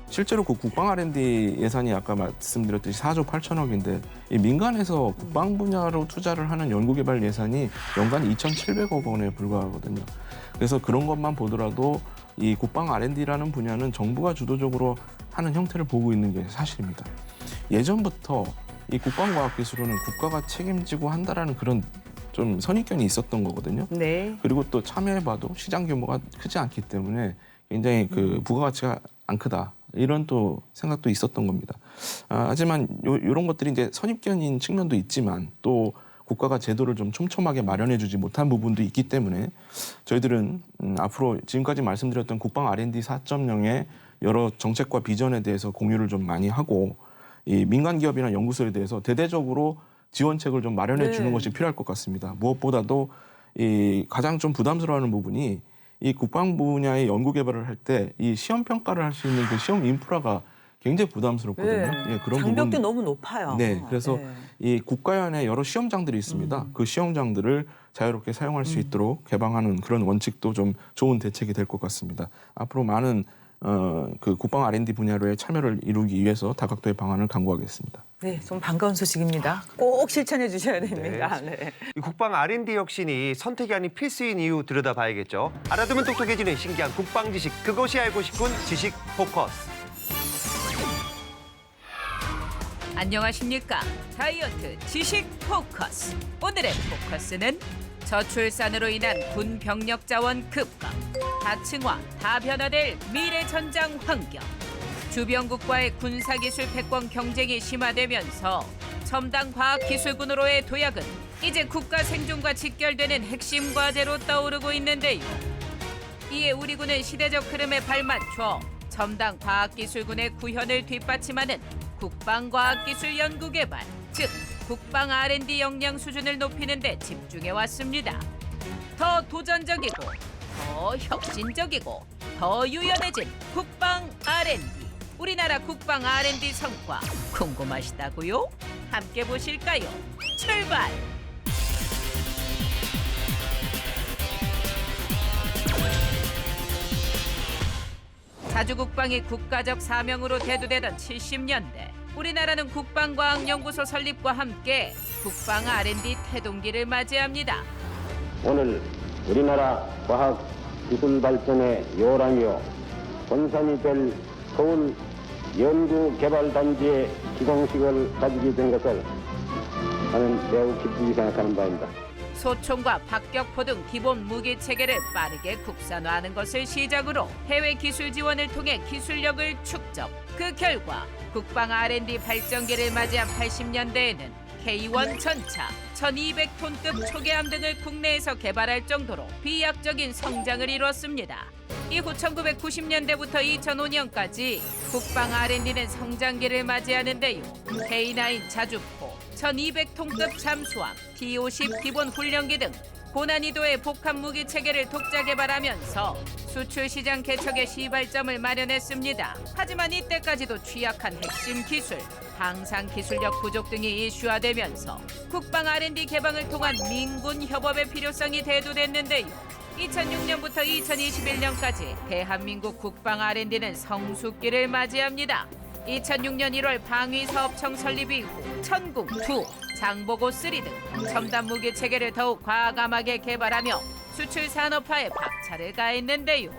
S4: 실제로 그 국방 R&D 예산이 아까 말씀드렸듯이 4조 8천억인데 이 민간에서 국방 분야로 투자를 하는 연구개발 예산이 연간 2,700억 원에 불과하거든요. 그래서 그런 것만 보더라도 이 국방 R&D라는 분야는 정부가 주도적으로 하는 형태를 보고 있는 게 사실입니다. 예전부터 이 국방과학기술은 국가가 책임지고 한다라는 그런 좀 선입견이 있었던 거거든요.
S1: 네.
S4: 그리고 또 참여해봐도 시장 규모가 크지 않기 때문에 굉장히 그 부가가치가 안 크다. 이런 또 생각도 있었던 겁니다. 하지만 이런 것들이 이제 선입견인 측면도 있지만 또 국가가 제도를 좀 촘촘하게 마련해주지 못한 부분도 있기 때문에 저희들은 앞으로 지금까지 말씀드렸던 국방 R&D 4.0의 여러 정책과 비전에 대해서 공유를 좀 많이 하고 이 민간 기업이나 연구소에 대해서 대대적으로 지원책을 좀 마련해 주는 것이 필요할 것 같습니다. 무엇보다도 이 가장 좀 부담스러워하는 부분이 이 국방 분야의 연구 개발을 할 때 이 시험 평가를 할 수 있는 그 시험 인프라가 굉장히 부담스럽거든요.
S1: 네.
S4: 예, 그런
S1: 장벽도
S4: 부분.
S1: 너무 높아요.
S4: 네, 그래서
S1: 네.
S4: 이 국가연의 여러 시험장들이 있습니다. 그 시험장들을 자유롭게 사용할 수 있도록 개방하는 그런 원칙도 좀 좋은 대책이 될 것 같습니다. 앞으로 많은 그 국방 R&D 분야로의 참여를 이루기 위해서 다각도의 방안을 강구하겠습니다.
S1: 네, 좀 반가운 소식입니다. 꼭 실천해 주셔야 됩니다. 네.
S3: 이 국방 R&D 혁신이 선택이 아닌 필수인 이유 들여다봐야겠죠. 알아두면 똑똑해지는 신기한 국방 지식, 그것이 알고 싶은 지식 포커스.
S6: 안녕하십니까. 다이어트 지식 포커스. 오늘의 포커스는 저출산으로 인한 군 병력 자원 급감, 다층화, 다변화될 미래 전장 환경, 주변국과의 군사기술 패권 경쟁이 심화되면서 첨단 과학기술군으로의 도약은 이제 국가 생존과 직결되는 핵심 과제로 떠오르고 있는데요. 이에 우리 군은 시대적 흐름에 발맞춰 첨단 과학기술군의 구현을 뒷받침하는 국방과학기술 연구개발, 즉 국방 R&D 역량 수준을 높이는 데 집중해 왔습니다. 더 도전적이고, 더 혁신적이고, 더 유연해진 국방 R&D. 우리나라 국방 R&D 성과 궁금하시다고요? 함께 보실까요? 출발! 자주국방이 국가적 사명으로 대두되던 70년대 우리나라는 국방과학연구소 설립과 함께 국방 R&D 태동기를 맞이합니다.
S7: 오늘 우리나라 과학 기술 발전의 요람이요 본산이 될 서울 연구개발단지의 기공식을 가지게 된 것을 나는 매우 기쁘게 생각하는 바입니다.
S6: 소총과 박격포 등 기본 무기 체계를 빠르게 국산화하는 것을 시작으로 해외 기술 지원을 통해 기술력을 축적. 그 결과 국방 R&D 발전기를 맞이한 80년대에는 K1 전차, 1200톤급 초계함 등을 국내에서 개발할 정도로 비약적인 성장을 이뤘습니다. 이후 1990년대부터 2005년까지 국방 R&D는 성장기를 맞이하는데요. K9 자주포, 1200톤급 잠수함, T-50 기본 훈련기 등 고난이도의 복합 무기 체계를 독자 개발하면서 수출 시장 개척의 시발점을 마련했습니다. 하지만 이때까지도 취약한 핵심 기술, 항상 기술력 부족 등이 이슈화되면서 국방 R&D 개방을 통한 민군 협업의 필요성이 대두됐는데요. 2006년부터 2021년까지 대한민국 국방 R&D는 성숙기를 맞이합니다. 2006년 1월 방위사업청 설립 이후 천궁2, 장보고3 등 첨단 무기 체계를 더욱 과감하게 개발하며 수출 산업화에 박차를 가했는데요.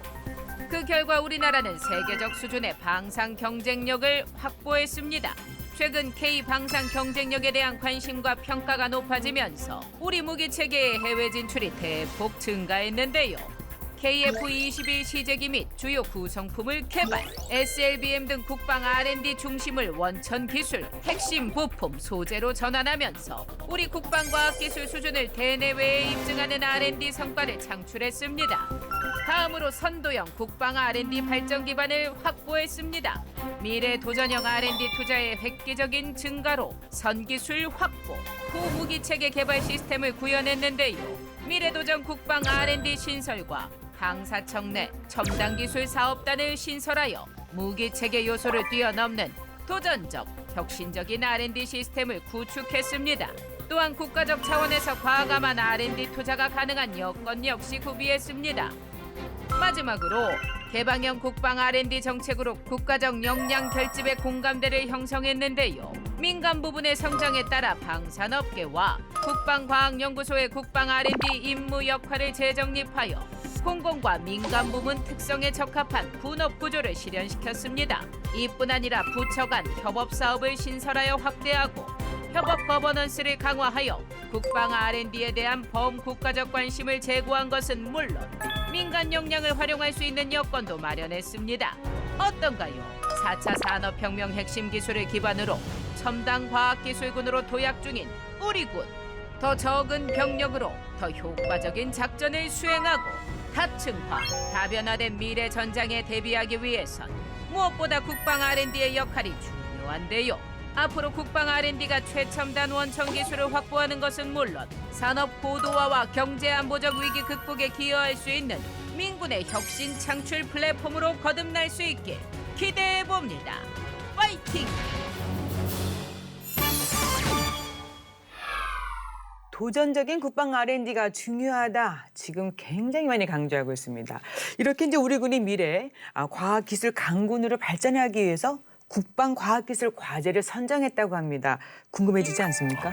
S6: 그 결과 우리나라는 세계적 수준의 방산 경쟁력을 확보했습니다. 최근 K 방산 경쟁력에 대한 관심과 평가가 높아지면서 우리 무기 체계의 해외 진출이 대폭 증가했는데요. KF-21 시제기 및 주요 구성품을 개발, SLBM 등 국방 R&D 중심을 원천 기술, 핵심 부품, 소재로 전환하면서 우리 국방과학기술 수준을 대내외에 입증하는 R&D 성과를 창출했습니다. 다음으로 선도형 국방 R&D 발전 기반을 확보했습니다. 미래 도전형 R&D 투자의 획기적인 증가로 선기술 확보, 후무기 체계 개발 시스템을 구현했는데요. 미래도전 국방 R&D 신설과 방사청 내 첨단 기술 사업단을 신설하여 무기 체계 요소를 뛰어넘는 도전적, 혁신적인 R&D 시스템을 구축했습니다. 또한 국가적 차원에서 과감한 R&D 투자가 가능한 여건 역시 구비했습니다. 마지막으로 개방형 국방 R&D 정책으로 국가적 역량 결집의 공감대를 형성했는데요. 민간 부분의 성장에 따라 방산업계와 국방과학연구소의 국방 R&D 임무 역할을 재정립하여 공공과 민간 부문 특성에 적합한 분업 구조를 실현시켰습니다. 이뿐 아니라 부처 간 협업 사업을 신설하여 확대하고 협업 거버넌스를 강화하여 국방 R&D에 대한 범국가적 관심을 제고한 것은 물론 민간 역량을 활용할 수 있는 여건도 마련했습니다. 어떤가요? 4차 산업혁명 핵심 기술을 기반으로 첨단 과학기술군으로 도약 중인 우리 군. 더 적은 병력으로 더 효과적인 작전을 수행하고 다층화, 다변화된 미래 전장에 대비하기 위해선 무엇보다 국방 R&D의 역할이 중요한데요. 앞으로 국방 R&D가 최첨단 원천 기술을 확보하는 것은 물론 산업 고도화와 경제 안보적 위기 극복에 기여할 수 있는 민군의 혁신 창출 플랫폼으로 거듭날 수 있게 기대해 봅니다. 파이팅!
S1: 도전적인 국방 R&D가 중요하다. 지금 굉장히 많이 강조하고 있습니다. 이렇게 이제 우리 군이 미래 과학기술 강군으로 발전하기 위해서 국방과학기술 과제를 선정했다고 합니다. 궁금해지지 않습니까?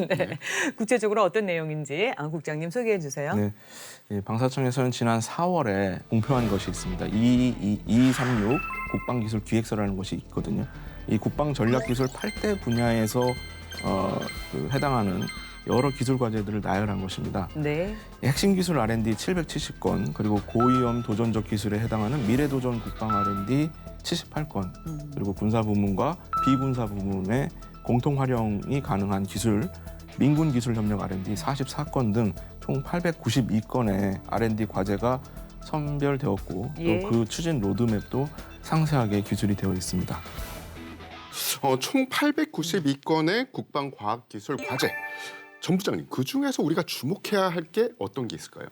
S1: 네. 구체적으로 어떤 내용인지 국장님 소개해 주세요.
S4: 네, 방사청에서는 지난 4월에 공표한 것이 있습니다. 2236 국방기술기획서라는 것이 있거든요. 이 국방전략기술 8대 분야에서 해당하는 여러 기술 과제들을 나열한 것입니다.
S1: 네.
S4: 핵심 기술 R&D 770건, 그리고 고위험 도전적 기술에 해당하는 미래도전 국방 R&D 78건, 그리고 군사 부문과 비군사 부문의 공통 활용이 가능한 기술, 민군 기술 협력 R&D 44건 등 총 892건의 R&D 과제가 선별되었고
S1: 예.
S4: 또 그 추진 로드맵도 상세하게 기술이 되어 있습니다.
S2: 총 892건의 국방과학기술 과제. 전 부장님, 그중에서 우리가 주목해야 할 게 어떤 게 있을까요?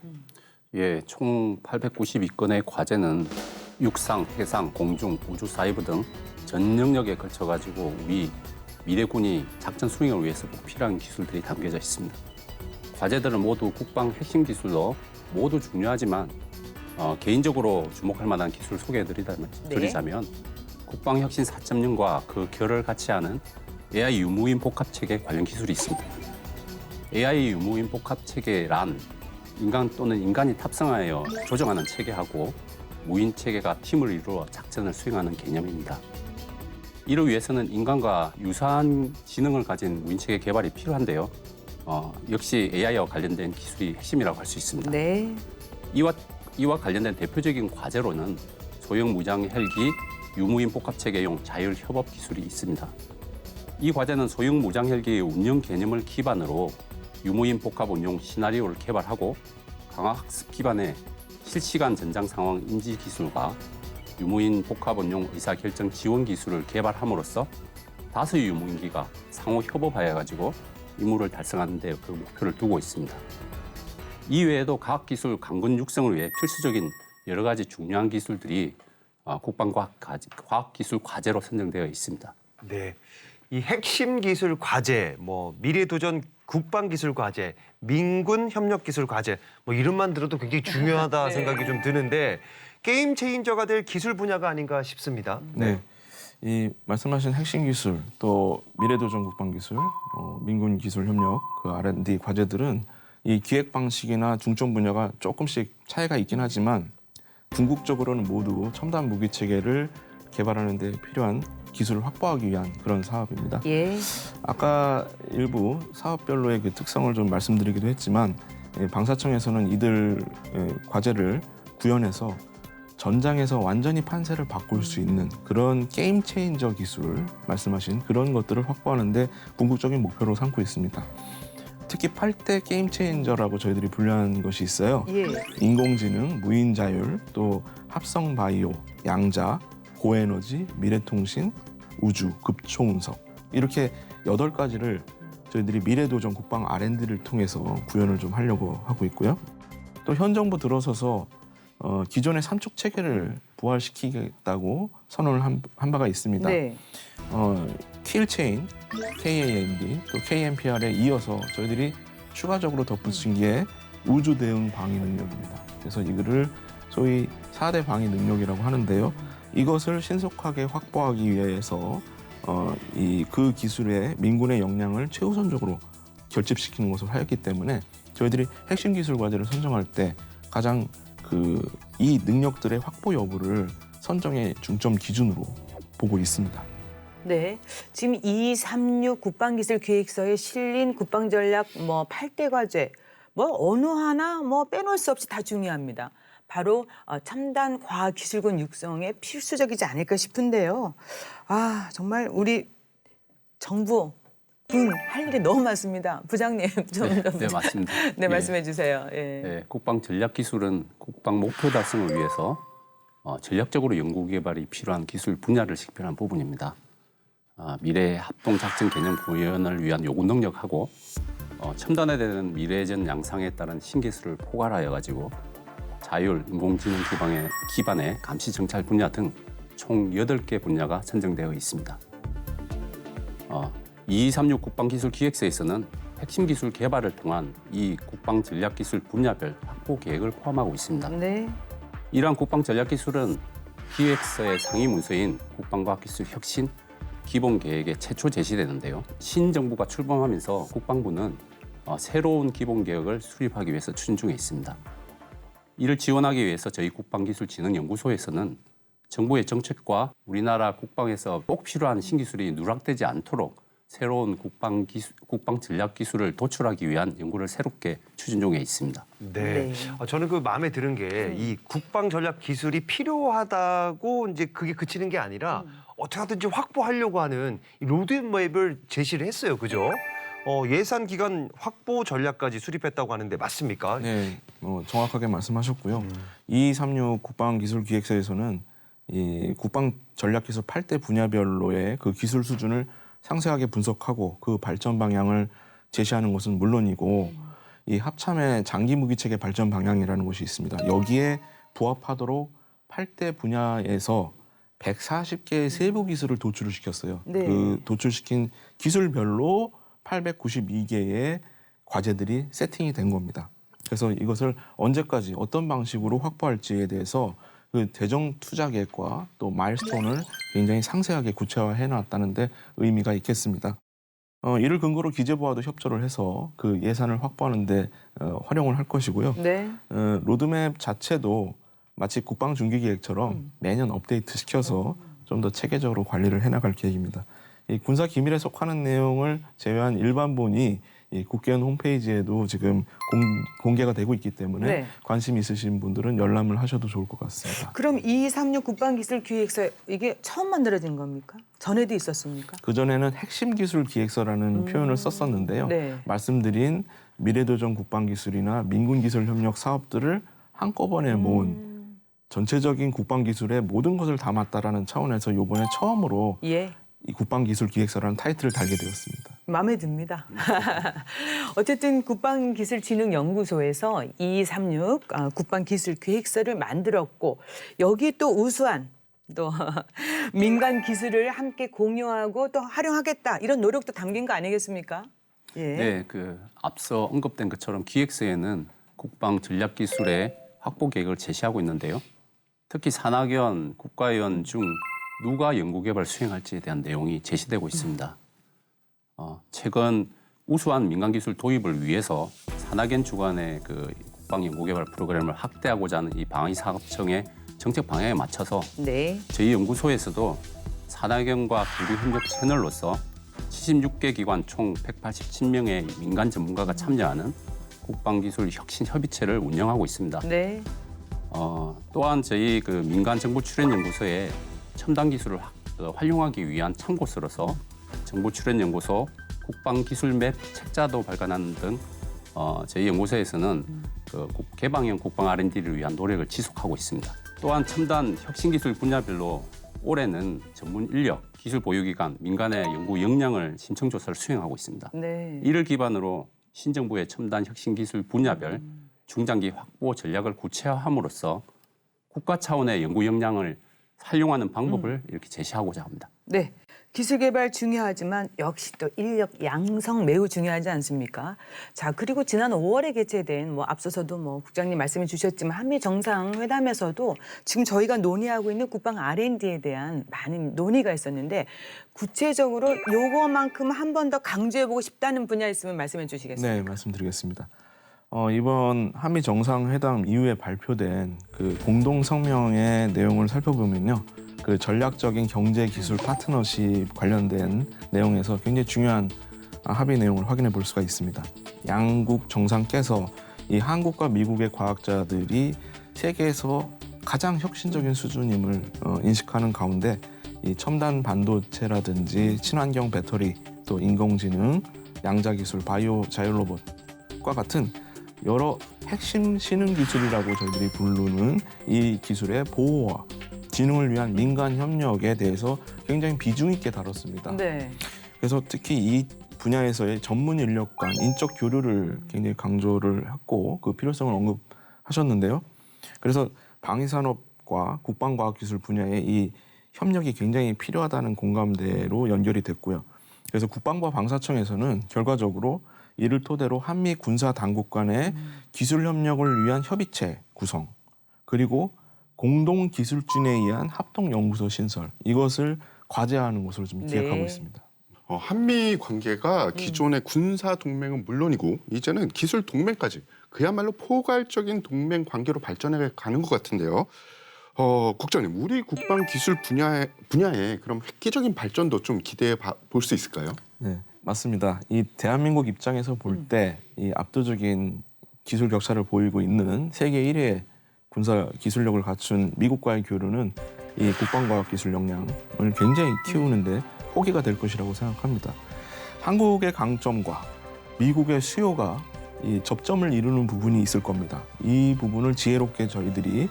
S5: 예, 총 892건의 과제는 육상, 해상, 공중, 우주 사이버 등 전 영역에 걸쳐가지고 우리 미래군이 작전 수행을 위해서 꼭 필요한 기술들이 담겨져 있습니다. 과제들은 모두 국방 핵심 기술로 모두 중요하지만 개인적으로 주목할 만한 기술 소개해드리자면 국방혁신 4.0과 그 결을 같이 하는 AI 유무인 복합체계 관련 기술이 있습니다. AI 유무인 복합체계란 인간 또는 인간이 탑승하여 조정하는 체계하고 무인 체계가 팀을 이루어 작전을 수행하는 개념입니다. 이를 위해서는 인간과 유사한 지능을 가진 무인 체계 개발이 필요한데요. 역시 AI와 관련된 기술이 핵심이라고 할 수 있습니다.
S1: 네.
S5: 이와 관련된 대표적인 과제로는 소형 무장 헬기 유무인 복합체계용 자율 협업 기술이 있습니다. 이 과제는 소형 무장 헬기의 운영 개념을 기반으로 유무인 복합 운용 시나리오를 개발하고 강화 학습 기반의 실시간 전장 상황 인지 기술과 유무인 복합 운용 의사결정 지원 기술을 개발함으로써 다수의 유무인기가 상호 협업하여 가지고 임무를 달성하는 데 그 목표를 두고 있습니다. 이외에도 과학기술 강군 육성을 위해 필수적인 여러 가지 중요한 기술들이 국방과학기술 과제로 선정되어 있습니다.
S3: 네, 이 핵심 기술 과제, 미래도전 국방기술 과제, 민군 협력기술 과제, 이름만 들어도 굉장히 중요하다
S1: 네.
S3: 생각이 좀 드는데 게임 체인저가 될 기술 분야가 아닌가 싶습니다.
S4: 네. 이 말씀하신 핵심 기술, 또 미래도전 국방기술, 민군 기술 협력, 그 R&D 과제들은 이 기획 방식이나 중점 분야가 조금씩 차이가 있긴 하지만 궁극적으로는 모두 첨단 무기 체계를 개발하는 데 필요한 기술을 확보하기 위한 그런 사업입니다.
S1: 예.
S4: 아까 일부 사업별로의 그 특성을 좀 말씀드리기도 했지만 방사청에서는 이들 과제를 구현해서 전장에서 완전히 판세를 바꿀 수 있는 그런 게임 체인저 기술 말씀하신 그런 것들을 확보하는데 궁극적인 목표로 삼고 있습니다. 특히 8대 게임 체인저라고 저희들이 분류한 것이 있어요.
S1: 예.
S4: 인공지능, 무인자율, 또 합성 바이오, 양자, 고에너지, 미래통신, 우주, 급초운석 이렇게 8가지를 저희들이 미래도전 국방 R&D를 통해서 구현을 좀 하려고 하고 있고요. 또 현 정부 들어서서 기존의 삼촉 체계를 부활시키겠다고 선언을 한 바가 있습니다.
S1: 네.
S4: 킬체인, KAMD, 또 KMPR에 이어서 저희들이 추가적으로 덧붙인 게 우주 대응 방위 능력입니다. 그래서 이거를 소위 4대 방위 능력이라고 하는데요. 이것을 신속하게 확보하기 위해서 그 기술의 민군의 역량을 최우선적으로 결집시키는 것을 하였기 때문에 저희들이 핵심 기술 과제를 선정할 때 가장 이 능력들의 확보 여부를 선정의 중점 기준으로 보고 있습니다.
S1: 네. 지금 236 국방기술 계획서에 실린 국방전략 8대 과제 어느 하나 빼놓을 수 없이 다 중요합니다. 바로 첨단 과학기술군 육성에 필수적이지 않을까 싶은데요. 정말 우리 정부 군 할 일이 너무 많습니다. 부장님 좀
S5: 네, 맞습니다.
S1: 네, 말씀해 주세요. 예.
S5: 네, 국방 전략 기술은 국방 목표 달성을 위해서 전략적으로 연구 개발이 필요한 기술 분야를 식별한 부분입니다. 미래 합동 작전 개념 구현을 위한 요구 능력하고 첨단화되는 미래전 양상에 따른 신기술을 포괄하여 가지고 자율, 인공지능 기반의 감시 정찰 분야 등 총 8개 분야가 선정되어 있습니다. 2236 국방기술기획서에서는 핵심 기술 개발을 통한 이 국방 전략 기술 분야별 확보 계획을 포함하고 있습니다.
S1: 네.
S5: 이러한 국방 전략 기술은 기획서의 상위 문서인 국방과학기술 혁신 기본 계획에 최초 제시되는데요. 신정부가 출범하면서 국방부는 새로운 기본 계획을 수립하기 위해서 추진 중에 있습니다. 이를 지원하기 위해서 저희 국방기술진흥연구소에서는 정부의 정책과 우리나라 국방에서 꼭 필요한 신기술이 누락되지 않도록 새로운 국방 전략 기술을 도출하기 위한 연구를 새롭게 추진 중에 있습니다.
S3: 네. 저는 마음에 드는 게 이 국방 전략 기술이 필요하다고 이제 그게 그치는 게 아니라 어떻게 하든지 확보하려고 하는 이 로드맵을 제시를 했어요. 그죠? 예산 기간 확보 전략까지 수립했다고 하는데 맞습니까?
S4: 네, 정확하게 말씀하셨고요. 2236 국방기술기획서에서는 이 국방 전략기술 8대 분야별로의 그 기술 수준을 상세하게 분석하고 그 발전 방향을 제시하는 것은 물론이고 이 합참의 장기 무기 체계 발전 방향이라는 것이 있습니다. 여기에 부합하도록 8대 분야에서 140개의 세부 기술을 도출을 시켰어요.
S1: 네.
S4: 그 도출시킨 기술별로 892개의 과제들이 세팅이 된 겁니다. 그래서 이것을 언제까지 어떤 방식으로 확보할지에 대해서 그 재정 투자 계획과 또 마일스톤을 굉장히 상세하게 구체화해 놨다는데 의미가 있겠습니다. 이를 근거로 기재부와도 협조를 해서 그 예산을 확보하는데 활용을 할 것이고요.
S1: 네.
S4: 로드맵 자체도 마치 국방중기계획처럼 매년 업데이트 시켜서 좀 더 체계적으로 관리를 해나갈 계획입니다. 이 군사 기밀에 속하는 내용을 제외한 일반본이 이 국회의원 홈페이지에도 지금 공개가 되고 있기 때문에
S1: 네.
S4: 관심 있으신 분들은 열람을 하셔도 좋을 것 같습니다.
S1: 그럼 2236 국방기술기획서 이게 처음 만들어진 겁니까? 전에도 있었습니까?
S4: 그전에는 핵심 기술 기획서라는 표현을 썼었는데요.
S1: 네.
S4: 말씀드린 미래도전 국방기술이나 민군기술 협력 사업들을 한꺼번에 모은 전체적인 국방기술의 모든 것을 담았다라는 차원에서 이번에 처음으로
S1: 예.
S4: 이 국방기술기획서라는 타이틀을 달게 되었습니다.
S1: 마음에 듭니다. 어쨌든 국방기술진흥연구소에서 2236 국방기술계획서를 만들었고 여기 또 우수한 또 민간 기술을 함께 공유하고 또 활용하겠다 이런 노력도 담긴 거 아니겠습니까? 예.
S5: 네, 그 앞서 언급된 것처럼 기획서에는 국방 전략 기술의 확보 계획을 제시하고 있는데요. 특히 산학연, 국가위원 중 누가 연구개발 수행할지에 대한 내용이 제시되고 있습니다. 최근 우수한 민간기술 도입을 위해서 산학연 주관의 그 국방연구개발 프로그램을 확대하고자 하는 이 방위사업청의 정책 방향에 맞춰서
S1: 네.
S5: 저희 연구소에서도 산학연과 교류협력 채널로서 76개 기관 총 187명의 민간 전문가가 참여하는 국방기술 혁신협의체를 운영하고 있습니다.
S1: 네.
S5: 또한 저희 그 민간정보출연연구소에 첨단 기술을 활용하기 위한 참고서로서 정보출연연구소 국방기술맵 책자도 발간하는 등 저희 연구소에서는 그 개방형 국방 R&D를 위한 노력을 지속하고 있습니다. 또한 첨단 혁신기술 분야별로 올해는 전문 인력, 기술 보유기관, 민간의 연구 역량을 신청 조사를 수행하고 있습니다.
S1: 네.
S5: 이를 기반으로 신정부의 첨단 혁신기술 분야별 중장기 확보 전략을 구체화함으로써 국가 차원의 연구 역량을 활용하는 방법을 이렇게 제시하고자 합니다.
S1: 네. 기술 개발 중요하지만 역시 또 인력 양성 매우 중요하지 않습니까? 자, 그리고 지난 5월에 개최된 앞서서도 국장님 말씀해 주셨지만 한미 정상회담에서도 지금 저희가 논의하고 있는 국방 R&D에 대한 많은 논의가 있었는데 구체적으로 요거만큼 한 번 더 강조해 보고 싶다는 분야 있으면 말씀해 주시겠습니까?
S4: 네, 말씀드리겠습니다. 이번 한미 정상회담 이후에 발표된 그 공동 성명의 내용을 살펴보면요. 그 전략적인 경제 기술 파트너십 관련된 내용에서 굉장히 중요한 합의 내용을 확인해 볼 수가 있습니다. 양국 정상께서 이 한국과 미국의 과학자들이 세계에서 가장 혁신적인 수준임을 인식하는 가운데 이 첨단 반도체라든지 친환경 배터리, 또 인공지능, 양자 기술, 바이오 자율 로봇과 같은 여러 핵심 신흥 기술이라고 저희들이 부르는 이 기술의 보호와 진흥을 위한 민간 협력에 대해서 굉장히 비중 있게 다뤘습니다.
S1: 네.
S4: 그래서 특히 이 분야에서의 전문 인력 간 인적 교류를 굉장히 강조를 했고 그 필요성을 언급하셨는데요. 그래서 방위산업과 국방과학기술 분야의 이 협력이 굉장히 필요하다는 공감대로 연결이 됐고요. 그래서 국방부 방사청에서는 결과적으로 이를 토대로 한미 군사 당국 간의 기술 협력을 위한 협의체 구성, 그리고 공동 기술진에 의한 합동 연구소 신설, 이것을 과제하는 것으로 좀 기획하고 있습니다.
S2: 한미 관계가 기존의 군사 동맹은 물론이고 이제는 기술 동맹까지 그야말로 포괄적인 동맹 관계로 발전해 가는 것 같은데요. 국장님, 우리 국방 기술 분야의 그럼 획기적인 발전도 좀 기대해 볼 수 있을까요?
S4: 네, 맞습니다. 이 대한민국 입장에서 볼 때 이 압도적인 기술 격차를 보이고 있는 세계 1위의 군사 기술력을 갖춘 미국과의 교류는 이 국방과학기술 역량을 굉장히 키우는데 호기가 될 것이라고 생각합니다. 한국의 강점과 미국의 수요가 이 접점을 이루는 부분이 있을 겁니다. 이 부분을 지혜롭게 저희들이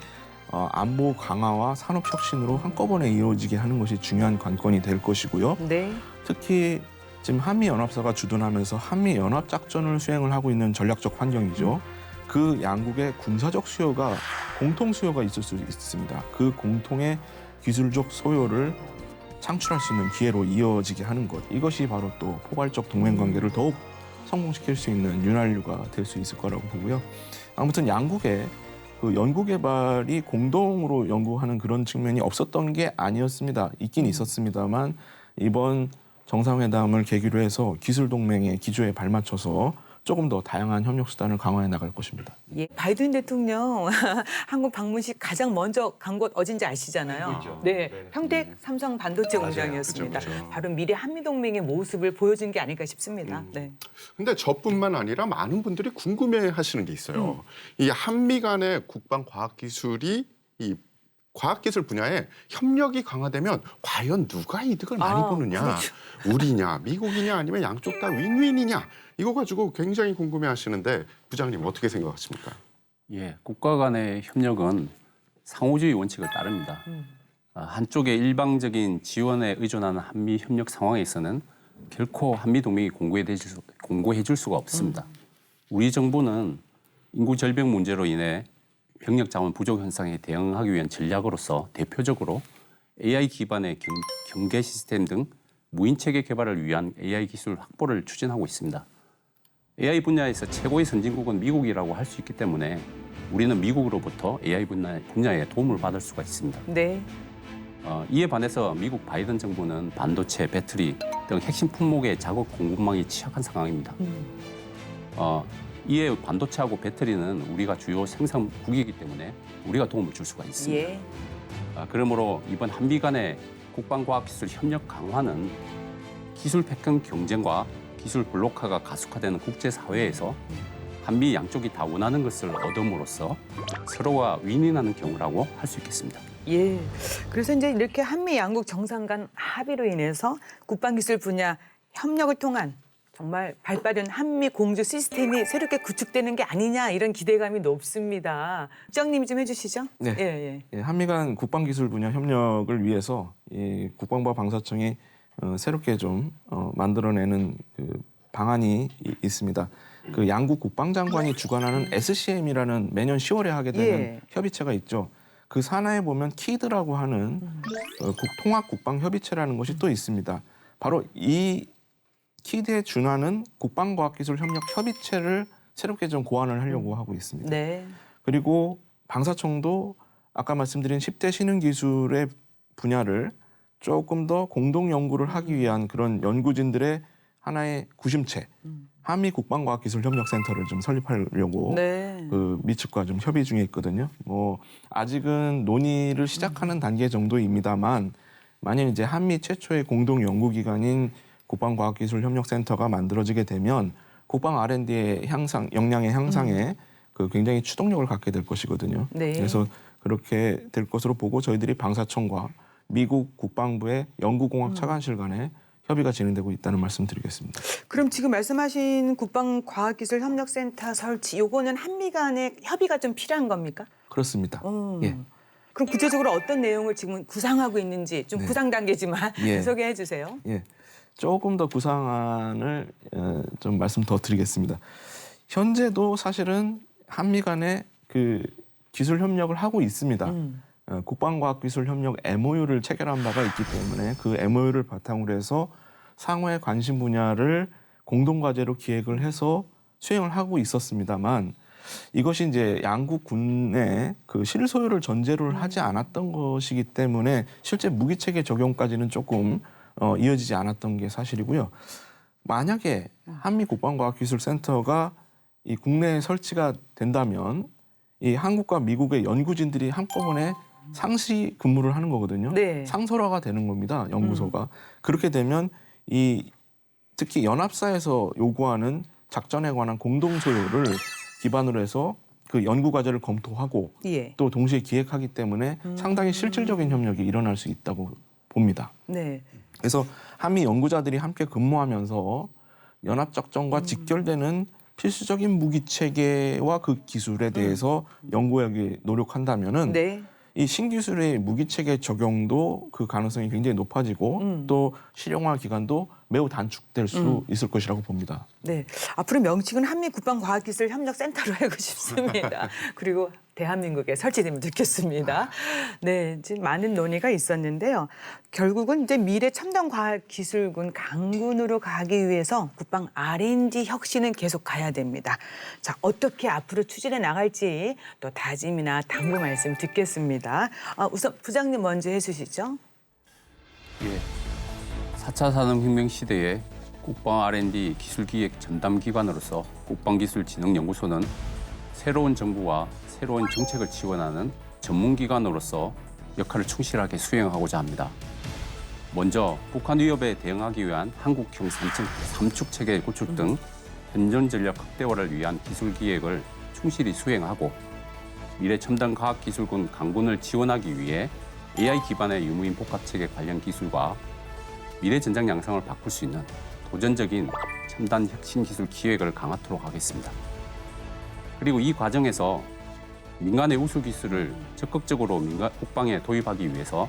S4: 안보 강화와 산업 혁신으로 한꺼번에 이루어지게 하는 것이 중요한 관건이 될 것이고요.
S1: 네.
S4: 특히 지금 한미연합사가 주둔하면서 한미연합작전을 수행을 하고 있는 전략적 환경이죠. 그 양국의 군사적 수요가 공통 수요가 있을 수 있습니다. 그 공통의 기술적 소요를 창출할 수 있는 기회로 이어지게 하는 것. 이것이 바로 또 포괄적 동맹관계를 더욱 성공시킬 수 있는 윤활유가 될 수 있을 거라고 보고요. 아무튼 양국의 그 연구 개발이 공동으로 연구하는 그런 측면이 없었던 게 아니었습니다. 있긴 있었습니다만 이번 정상회담을 계기로 해서 기술 동맹의 기조에 발맞춰서 조금 더 다양한 협력 수단을 강화해 나갈 것입니다.
S1: 예, 바이든 대통령 한국 방문 시 가장 먼저 간 곳 어딘지 아시잖아요.
S3: 그렇죠.
S1: 네,
S3: 네.
S1: 평택 삼성 반도체
S3: 맞아요.
S1: 공장이었습니다.
S2: 그죠, 그죠.
S1: 바로 미래 한미 동맹의 모습을 보여준 게 아닐까 싶습니다. 네.
S2: 근데 저뿐만 아니라 많은 분들이 궁금해하시는 게 있어요. 이 한미 간의 국방 과학 기술이 이 과학기술 분야에 협력이 강화되면 과연 누가 이득을 많이 보느냐.
S1: 그렇죠.
S2: 우리냐, 미국이냐, 아니면 양쪽 다 윈윈이냐. 이거 가지고 굉장히 궁금해하시는데 부장님 어떻게 생각하십니까?
S5: 예, 국가 간의 협력은 상호주의 원칙을 따릅니다. 한쪽의 일방적인 지원에 의존하는 한미 협력 상황에서는 결코 한미 동맹이 공고해 줄 수가 없습니다. 우리 정부는 인구 절벽 문제로 인해 병력 자원 부족 현상에 대응하기 위한 전략으로서 대표적으로 AI 기반의 경계 시스템 등 무인 체계 개발을 위한 AI 기술 확보를 추진하고 있습니다. AI 분야에서 최고의 선진국은 미국이라고 할 수 있기 때문에 우리는 미국으로부터 AI 분야에 도움을 받을 수가 있습니다.
S1: 네.
S5: 이에 반해서 미국 바이든 정부는 반도체, 배터리 등 핵심 품목의 자국 공급망이 취약한 상황입니다. 이에 반도체하고 배터리는 우리가 주요 생산국이기 때문에 우리가 도움을 줄 수가 있습니다.
S1: 예.
S5: 그러므로 이번 한미 간의 국방과학기술 협력 강화는 기술 패권 경쟁과 기술 블록화가 가속화되는 국제사회에서 한미 양쪽이 다 원하는 것을 얻음으로써 서로가 윈윈하는 경우라고 할 수 있겠습니다.
S1: 예. 그래서 이제 이렇게 한미 양국 정상 간 합의로 인해서 국방기술 분야 협력을 통한 정말 발빠른 한미 공조 시스템이 새롭게 구축되는 게 아니냐 이런 기대감이 높습니다. 부장님이 좀 해주시죠.
S4: 네.
S1: 예, 예.
S4: 예, 한미 간 국방기술 분야 협력을 위해서 이 국방부 방사청이 새롭게 좀 만들어내는 그 방안이 있습니다. 그 양국 국방장관이 주관하는 SCM이라는 매년 10월에 하게 되는
S1: 예.
S4: 협의체가 있죠. 그 산하에 보면 키드라고 하는 통합국방협의체라는 것이 또 있습니다. 바로 이 키드에 준하는 국방과학기술협력협의체를 새롭게 좀 고안을 하려고 하고 있습니다.
S1: 네.
S4: 그리고 방사청도 아까 말씀드린 10대 신흥기술의 분야를 조금 더 공동 연구를 하기 위한 그런 연구진들의 하나의 구심체, 한미 국방과학기술협력센터를 좀 설립하려고
S1: 네.
S4: 그 미측과 좀 협의 중에 있거든요. 뭐 아직은 논의를 시작하는 단계 정도입니다만 만약 이제 한미 최초의 공동 연구기관인 국방과학기술협력센터가 만들어지게 되면 국방 R&D의 향상, 역량의 향상에 그 굉장히 추동력을 갖게 될 것이거든요.
S1: 네.
S4: 그래서 그렇게 될 것으로 보고 저희들이 방사청과 미국 국방부의 연구공학 차관실 간에 협의가 진행되고 있다는 말씀드리겠습니다.
S1: 그럼 지금 말씀하신 국방과학기술협력센터 설치, 요거는 한미 간의 협의가 좀 필요한 겁니까?
S4: 그렇습니다. 예.
S1: 그럼 구체적으로 어떤 내용을 지금 구상하고 있는지 좀
S4: 네.
S1: 구상 단계지만
S4: 예.
S1: 소개해 주세요.
S4: 예. 조금 더 구상안을 좀 말씀 더 드리겠습니다. 현재도 사실은 한미 간에 그 기술 협력을 하고 있습니다. 국방과학기술협력 MOU를 체결한 바가 있기 때문에 그 MOU를 바탕으로 해서 상호의 관심 분야를 공동과제로 기획을 해서 수행을 하고 있었습니다만 이것이 이제 양국 군의 그 실소유를 전제로 하지 않았던 것이기 때문에 실제 무기체계 적용까지는 조금 이어지지 않았던 게 사실이고요. 만약에 한미 국방과학기술센터가 이 국내에 설치가 된다면 이 한국과 미국의 연구진들이 한꺼번에 상시 근무를 하는 거거든요.
S1: 네.
S4: 상설화가 되는 겁니다. 연구소가. 그렇게 되면 이 특히 연합사에서 요구하는 작전에 관한 공동 소요를 기반으로 해서 그 연구 과제를 검토하고
S1: 예.
S4: 또 동시에 기획하기 때문에 상당히 실질적인 협력이 일어날 수 있다고 봅니다.
S1: 네.
S4: 그래서 한미 연구자들이 함께 근무하면서 연합작전과 직결되는 필수적인 무기 체계와 그 기술에 대해서 연구하기 노력한다면은
S1: 네.
S4: 이 신기술의 무기 체계 적용도 그 가능성이 굉장히 높아지고 또 실용화 기간도 매우 단축될 수 있을 것이라고 봅니다.
S1: 네. 앞으로 명칭은 한미 국방과학기술협력센터로 알고 싶습니다. 그리고 대한민국에 설치되면 좋겠습니다. 네, 지금 많은 논의가 있었는데요. 결국은 이제 미래 첨단 과학 기술군 강군으로 가기 위해서 국방 R&D 혁신은 계속 가야 됩니다. 자, 어떻게 앞으로 추진해 나갈지 또 다짐이나 당부 말씀 듣겠습니다. 우선 부장님 먼저 해주시죠.
S5: 예. 4차 산업혁명 시대에 국방 R&D 기술기획 전담기관으로서 국방기술진흥연구소는 새로운 정부와 새로운 정책을 지원하는 전문기관으로서 역할을 충실하게 수행하고자 합니다. 먼저 북한 위협에 대응하기 위한 한국형 삼축 체계 구축 등 현존 전력 극대화를 위한 기술 기획을 충실히 수행하고 미래 첨단 과학기술군 강군을 지원하기 위해 AI 기반의 유무인 복합체계 관련 기술과 미래 전장 양상을 바꿀 수 있는 도전적인 첨단 혁신 기술 기획을 강화토록 하겠습니다. 그리고 이 과정에서 민간의 우수 기술을 적극적으로 국방에 도입하기 위해서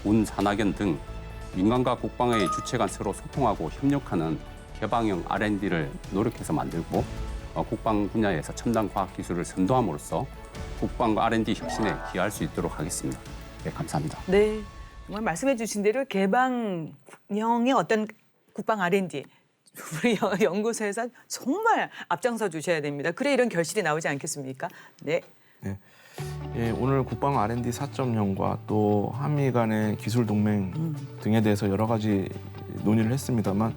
S5: 군 산하견 등 민간과 국방의 주체 간 서로 소통하고 협력하는 개방형 R&D를 노력해서 만들고 국방 분야에서 첨단 과학 기술을 선도함으로써 국방 R&D 혁신에 기여할 수 있도록 하겠습니다. 네, 감사합니다.
S1: 네, 정말 말씀해 주신 대로 개방형의 어떤 국방 R&D 우리 연구소에서 정말 앞장서 주셔야 됩니다. 그래 이런 결실이 나오지 않겠습니까? 네.
S4: 네. 예, 오늘 국방 R&D 4.0과 또 한미 간의 기술 동맹 등에 대해서 여러 가지 논의를 했습니다만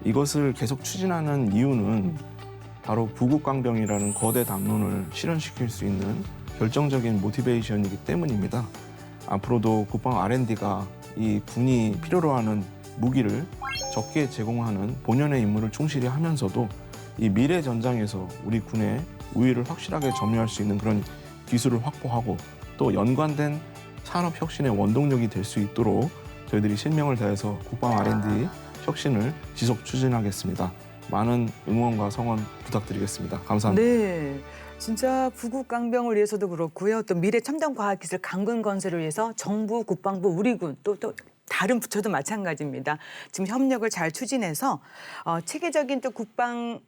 S4: 이것을 계속 추진하는 이유는 바로 부국강병이라는 거대 담론을 실현시킬 수 있는 결정적인 모티베이션이기 때문입니다. 앞으로도 국방 R&D가 이 군이 필요로 하는 무기를 적게 제공하는 본연의 임무를 충실히 하면서도 이 미래 전장에서 우리 군의 우위를 확실하게 점유할 수 있는 그런 기술을 확보하고 또 연관된 산업 혁신의 원동력이 될 수 있도록 저희들이 신명을 다해서 국방 R&D 혁신을 지속 추진하겠습니다. 많은 응원과 성원 부탁드리겠습니다. 감사합니다.
S1: 네. 진짜 부국강병을 위해서도 그렇고요. 또 미래 첨단 과학기술 강군 건설을 위해서 정부, 국방부, 우리군 또 다른 부처도 마찬가지입니다. 지금 협력을 잘 추진해서 체계적인 또 국방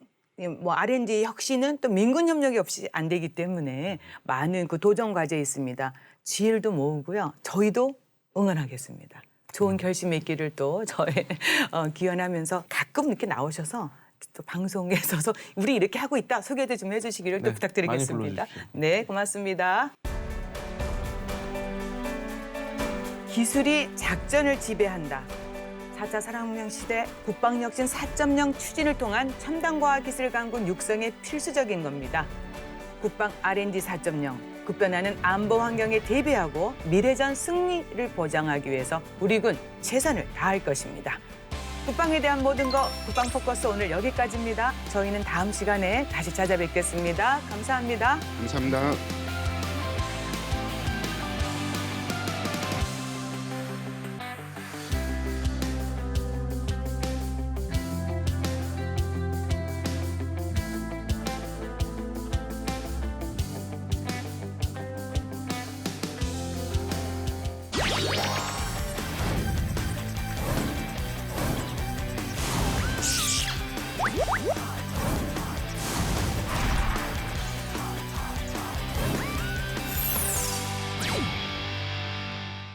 S1: R&D 혁신은 또 민군 협력이 없이 안 되기 때문에 많은 그 도전 과제에 있습니다. 지혜도 모으고요. 저희도 응원하겠습니다. 좋은 결심이 있기를 또 저의 기원하면서 가끔 이렇게 나오셔서 또 방송에서 우리 이렇게 하고 있다 소개도 좀 해주시기를 또
S4: 네,
S1: 부탁드리겠습니다.
S4: 많이 불러주십시오.
S1: 네, 고맙습니다. 기술이 작전을 지배한다. 4차 산업혁명 시대 국방혁신 4.0 추진을 통한 첨단과학기술 강군 육성에 필수적인 겁니다. 국방 R&D 4.0, 급변하는 안보 환경에 대비하고 미래전 승리를 보장하기 위해서 우리 군 최선을 다할 것입니다. 국방에 대한 모든 것, 국방 포커스 오늘 여기까지입니다. 저희는 다음 시간에 다시 찾아뵙겠습니다. 감사합니다.
S2: 감사합니다.